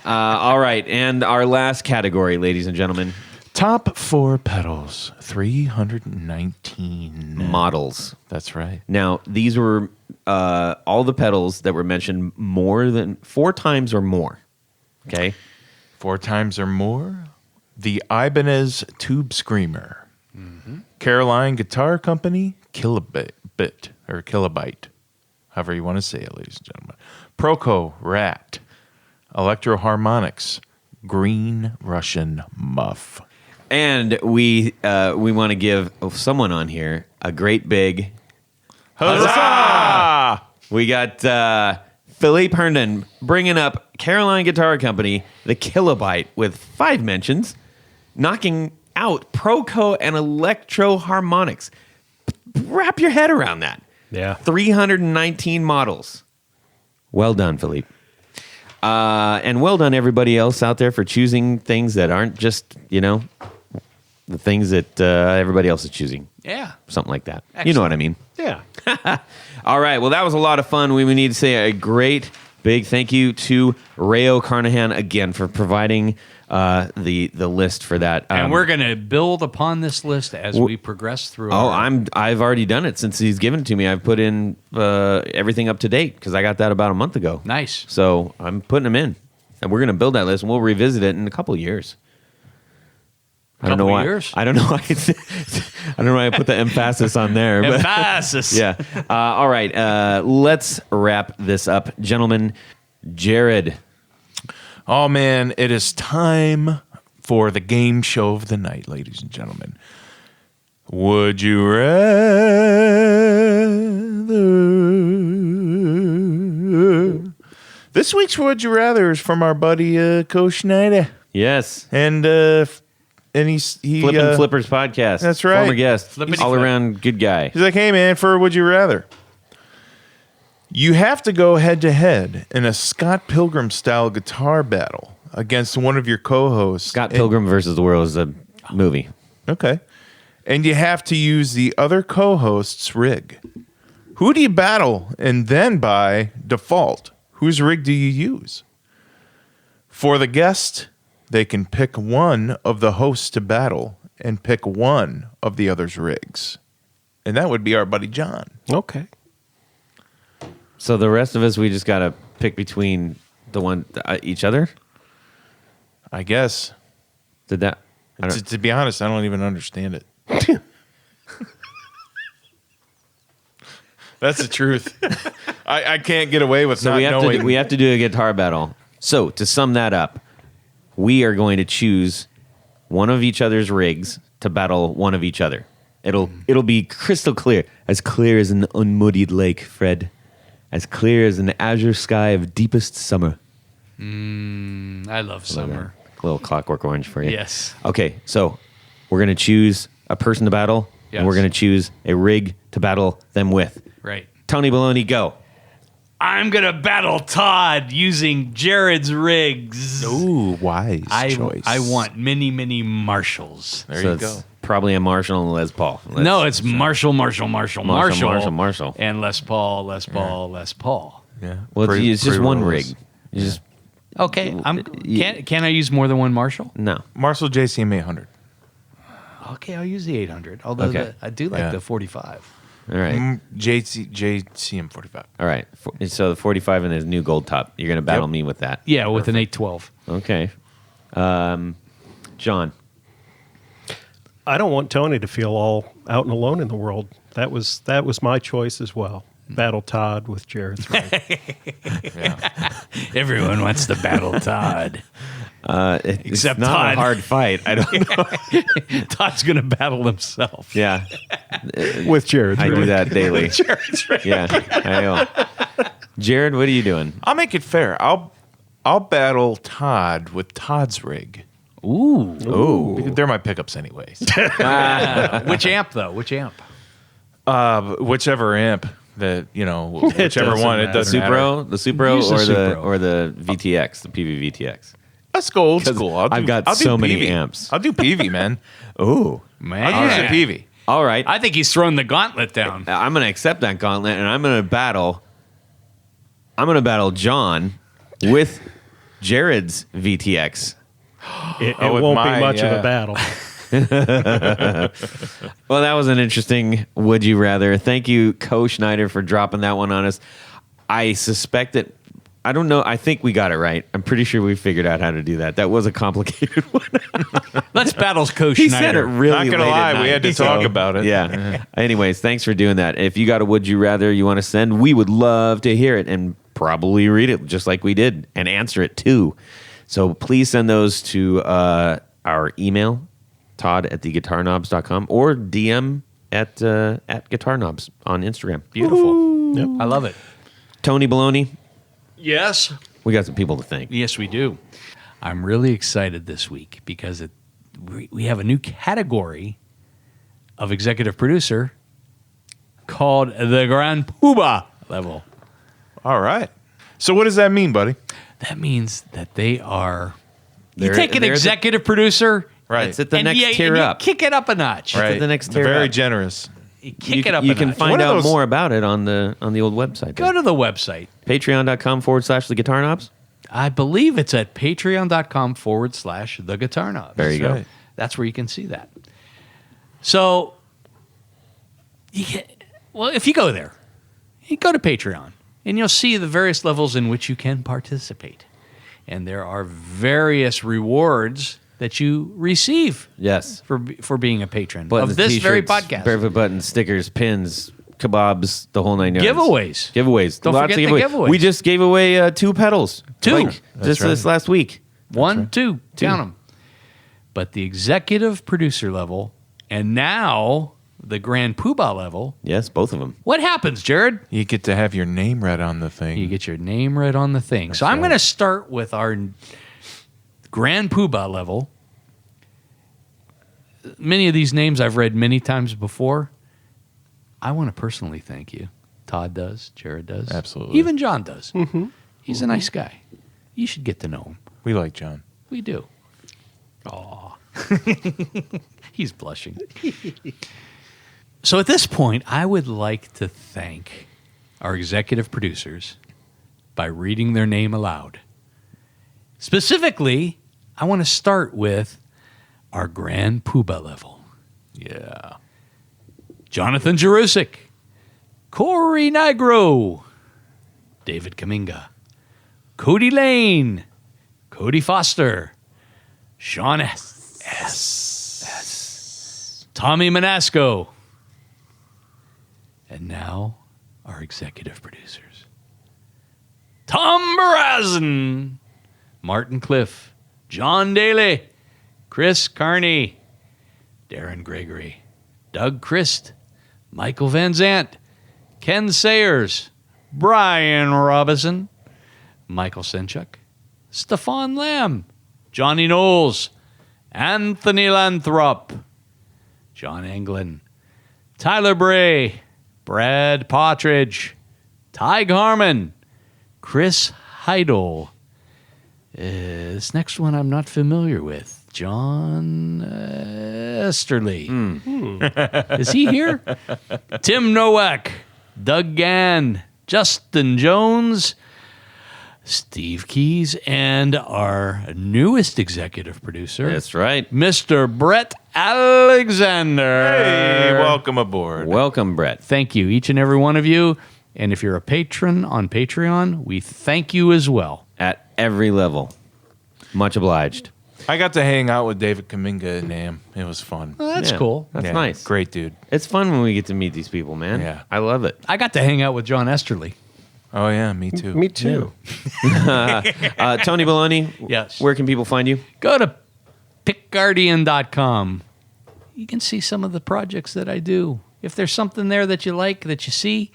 All right, and our last category, ladies and gentlemen, Top 4 pedals. 319. models. That's right. Now, these were all the pedals that were mentioned more than 4 times or more. Okay? 4 times or more. The Ibanez Tube Screamer. Caroline Guitar Company. Kilobyte. However you want to say it, ladies and gentlemen. Proco Rat. Electro Harmonics. Green Russian Muff. And we want to give someone on here a great big Huzzah! We got Philippe Herndon bringing up Caroline Guitar Company, the Kilobyte, with 5 mentions, knocking out Proco and Electro Harmonics. Wrap your head around that. Yeah. 319 models. Well done, Philippe. And well done, everybody else out there, for choosing things that aren't just, the things that everybody else is choosing. Yeah. Something like that. You know what I mean. Yeah. All right. Well, that was a lot of fun. We need to say a great big thank you to Reo Carnahan again for providing the list for that. And we're going to build upon this list as we progress through. I've already done it since he's given it to me. I've put in everything up to date because I got that about a month ago. Nice. So I'm putting them in, and we're going to build that list, and we'll revisit it in a couple of years. I don't know why. Years? I don't know why. I don't know why I put the emphasis on there. But Emphasis. yeah. All right. Let's wrap this up, gentlemen. Jared. Oh, man, it is time for the game show of the night, ladies and gentlemen. Would you rather? This week's Would You Rather is from our buddy Co Schneider. Yes. And he's Flippin' Flippers podcast. That's right. Former guest. Flippity All flip. around good guy. He's like, hey, man, for Would You Rather? You have to go head-to-head in a Scott Pilgrim-style guitar battle against one of your co-hosts. Scott Pilgrim versus the World is a movie. Okay. And you have to use the other co-host's rig. Who do you battle? And then by default, whose rig do you use? For the guest, they can pick one of the hosts to battle and pick one of the other's rigs. And that would be our buddy John. Okay. So the rest of us, we just got to pick between each other? I guess. Did that? To be honest, I don't even understand it. That's the truth. I can't get away with not knowing. We have to do a guitar battle. So to sum that up, we are going to choose one of each other's rigs to battle one of each other. It'll be crystal clear as an unmuddied lake, Fred, as clear as an azure sky of deepest summer. I love summer. A little Clockwork Orange for you. Yes. Okay, so we're going to choose a person to battle, and we're going to choose a rig to battle them with. Right. Tony Baloney, go. I'm going to battle Todd using Jared's rigs. Ooh, wise choice. I want many, many Marshalls. There So you it's go. Probably a Marshall and Les Paul. No, it's Marshall. Marshall. And Les Paul. Yeah. Well, it's just one rig. You just Okay, can I use more than one Marshall? no. Marshall JCM 800. Okay, I'll use the 800. Although Okay. I do like Yeah. the 45. All right. JCM 45. All right. So the 45 and his new gold top. You're going to battle Yep. me with that. Yeah, with an 812. Okay. John. I don't want Tony to feel all out and alone in the world. That was my choice as well. Battle Todd with Jared's rig. Everyone wants to battle Todd. It's Except not Todd. a hard fight. I don't know. Todd's going to battle himself. Yeah. With Jared's I rig. do that daily. Yeah. I know. Jared, what are you doing? I'll make it fair. I'll battle Todd with Todd's rig. Ooh. Because they're my pickups anyways. Which amp, though? Which amp? Whichever amp that, whichever one, it doesn't matter. The Supro Use the Supro. or the VTX, the PV VTX. Let's go old school. I've got so many PV. amps. I'll do PV, man. Ooh. Man. I'll use the PV. All right. I think he's throwing the gauntlet down. I'm going to accept that gauntlet, and I'm going to battle John with Jared's VTX. It with won't my- be much of yeah. a battle. Well, that was an interesting Would You Rather. Thank you, Co Schneider, for dropping that one on us. I suspect that, I don't know, I think we got it right. I'm pretty sure we figured out how to do that. That was a complicated one. Let's battle Coach He Schneider. said it really Not gonna late at lie, we night, had to talk about it. Yeah. Anyways, thanks for doing that. If you got a Would You Rather you want to send, we would love to hear it and probably read it just like we did and answer it too. So please send those to our email, todd@theguitarknobs.com, or DM at guitarknobs on Instagram. Beautiful. Yep. I love it. Tony Baloney, Yes. we got some people to thank. Yes, we do. I'm really excited this week because we have a new category of executive producer called the Grand Poobah level. All right. So what does that mean, buddy? That means that they are. You They're- take an they're the- executive producer, Right. It's at the and next you, tier and you up. kick it up a notch. Right. the next They're tier very up. generous. You kick it up You a can notch. find What are out those- more about it on the old website. Go to the website. Patreon.com/the Guitar Knobs. I believe it's at patreon.com/the Guitar Knobs. There you go. right. That's where you can see that. So, if you go there, you go to Patreon, and you'll see the various levels in which you can participate. And there are various rewards that you receive Yes. for being a patron Buttons, of this very t-shirts, podcast. Barefoot buttons, stickers, pins, kebabs, the whole nine yards. Giveaways. Don't Lots forget of the giveaways. We just gave away 2 pedals. Two. Just this last week. One, two, count them. But the executive producer level, and now the Grand Poobah level, Yes, both of them. what happens, Jared? You get to have your name read on the thing. You get your name right on the thing. So I'm going to start with our Grand Poobah level. Many of these names I've read many times before. I want to personally thank you. Todd does. Jared does. Absolutely. Even John does. He's a nice guy. You should get to know him. We like John. We do. Aw. He's blushing. So at this point, I would like to thank our executive producers by reading their name aloud. Specifically, I want to start with our Grand Poobah level. Yeah. Jonathan Jerusik, Corey Nigro, David Kaminga, Cody Lane, Cody Foster, Sean S. Tommy Manasco. And now our executive producers. Tom Barazin, Martin Cliff, John Daly, Chris Carney, Darren Gregory, Doug Christ, Michael Van Zant, Ken Sayers, Brian Robinson, Michael Senchuk, Stefan Lamb, Johnny Knowles, Anthony Lathrop, John Anglin, Tyler Bray, Brad Partridge, Ty Harmon, Chris Heidel. This next one I'm not familiar with. John Esterly. Is he here? Tim Novak, Doug Gann, Justin Jones, Steve Keys, and our newest executive producer. That's right. Mr. Brett Alexander. Hey, welcome aboard. Welcome, Brett. Thank you, each and every one of you. And if you're a patron on Patreon, we thank you as well. At every level. Much obliged. I got to hang out with David Kaminga and Nam. It was fun. Well, that's Yeah, cool. That's Yeah, nice. Great dude. It's fun when we get to meet these people, man. Yeah. I love it. I got to hang out with John Esterly. Oh, yeah, me too. Me too. Tony Baloney, Yes. where can people find you? Go to pickguardian.com. You can see some of the projects that I do. If there's something there that you like, that you see,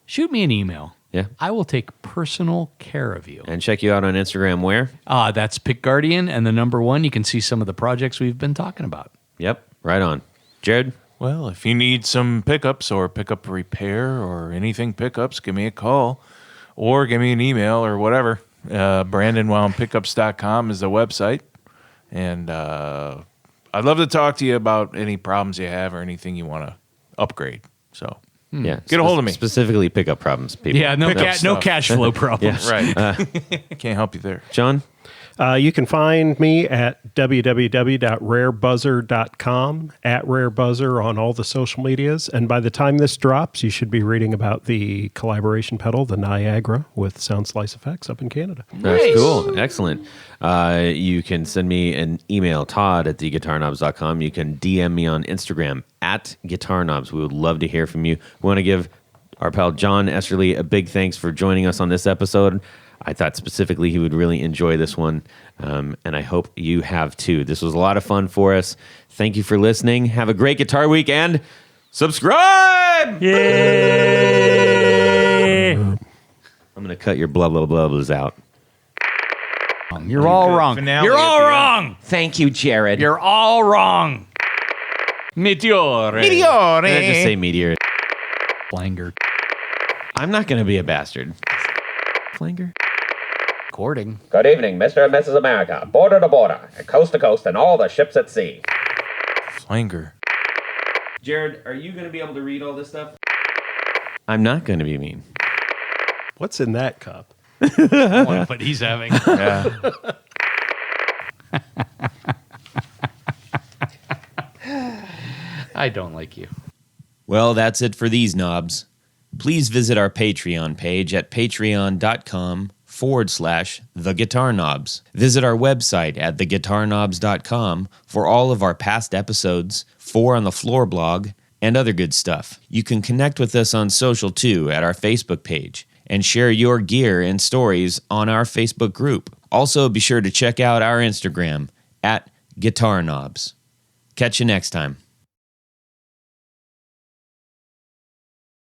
shoot me an email. Yeah. I will take personal care of you. And check you out on Instagram where? That's Pick Guardian, and the number 1, you can see some of the projects we've been talking about. Yep, right on. Jared? Well, if you need some pickups or pickup repair or anything pickups, give me a call or give me an email or whatever. BrandonWoundPickups.com is the website. And I'd love to talk to you about any problems you have or anything you want to upgrade. So, Yeah. Get a hold of me. Specifically pickup problems, people. Yeah, no, Pick up no stuff. cash flow problems. right. Can't help you there. John? You can find me at www.rarebuzzer.com, at rarebuzzer on all the social medias. And by the time this drops, you should be reading about the collaboration pedal, the Niagara, with Sound Slice Effects up in Canada. That's Nice. cool. Excellent. You can send me an email, Todd at theguitarknobs.com. You can DM me on Instagram at guitarknobs. We would love to hear from you. We want to give our pal John Esterly a big thanks for joining us on this episode. I thought specifically he would really enjoy this one, and I hope you have too. This was a lot of fun for us. Thank you for listening. Have a great Guitar Week, and subscribe! Yay! I'm going to cut your blah, blah, blah, blahs out. You're all wrong. Finale You're at all the end. wrong. Thank you, Jared. You're all wrong. Meteore. Did I just say meteor? Flanger. I'm not going to be a bastard. Flanger? Recording. Good evening, Mr. and Mrs. America, border to border, and coast to coast, and all the ships at sea. Flanger. Jared, are you going to be able to read all this stuff? I'm not going to be mean. What's in that cup? What he's having. Yeah. I don't like you. Well, that's it for these knobs. Please visit our Patreon page at patreon.com/The Guitar Knobs. Visit our website at theguitarknobs.com for all of our past episodes, 4 on the Floor blog, and other good stuff. You can connect with us on social too at our Facebook page and share your gear and stories on our Facebook group. Also, be sure to check out our Instagram at Guitar Knobs. Catch you next time.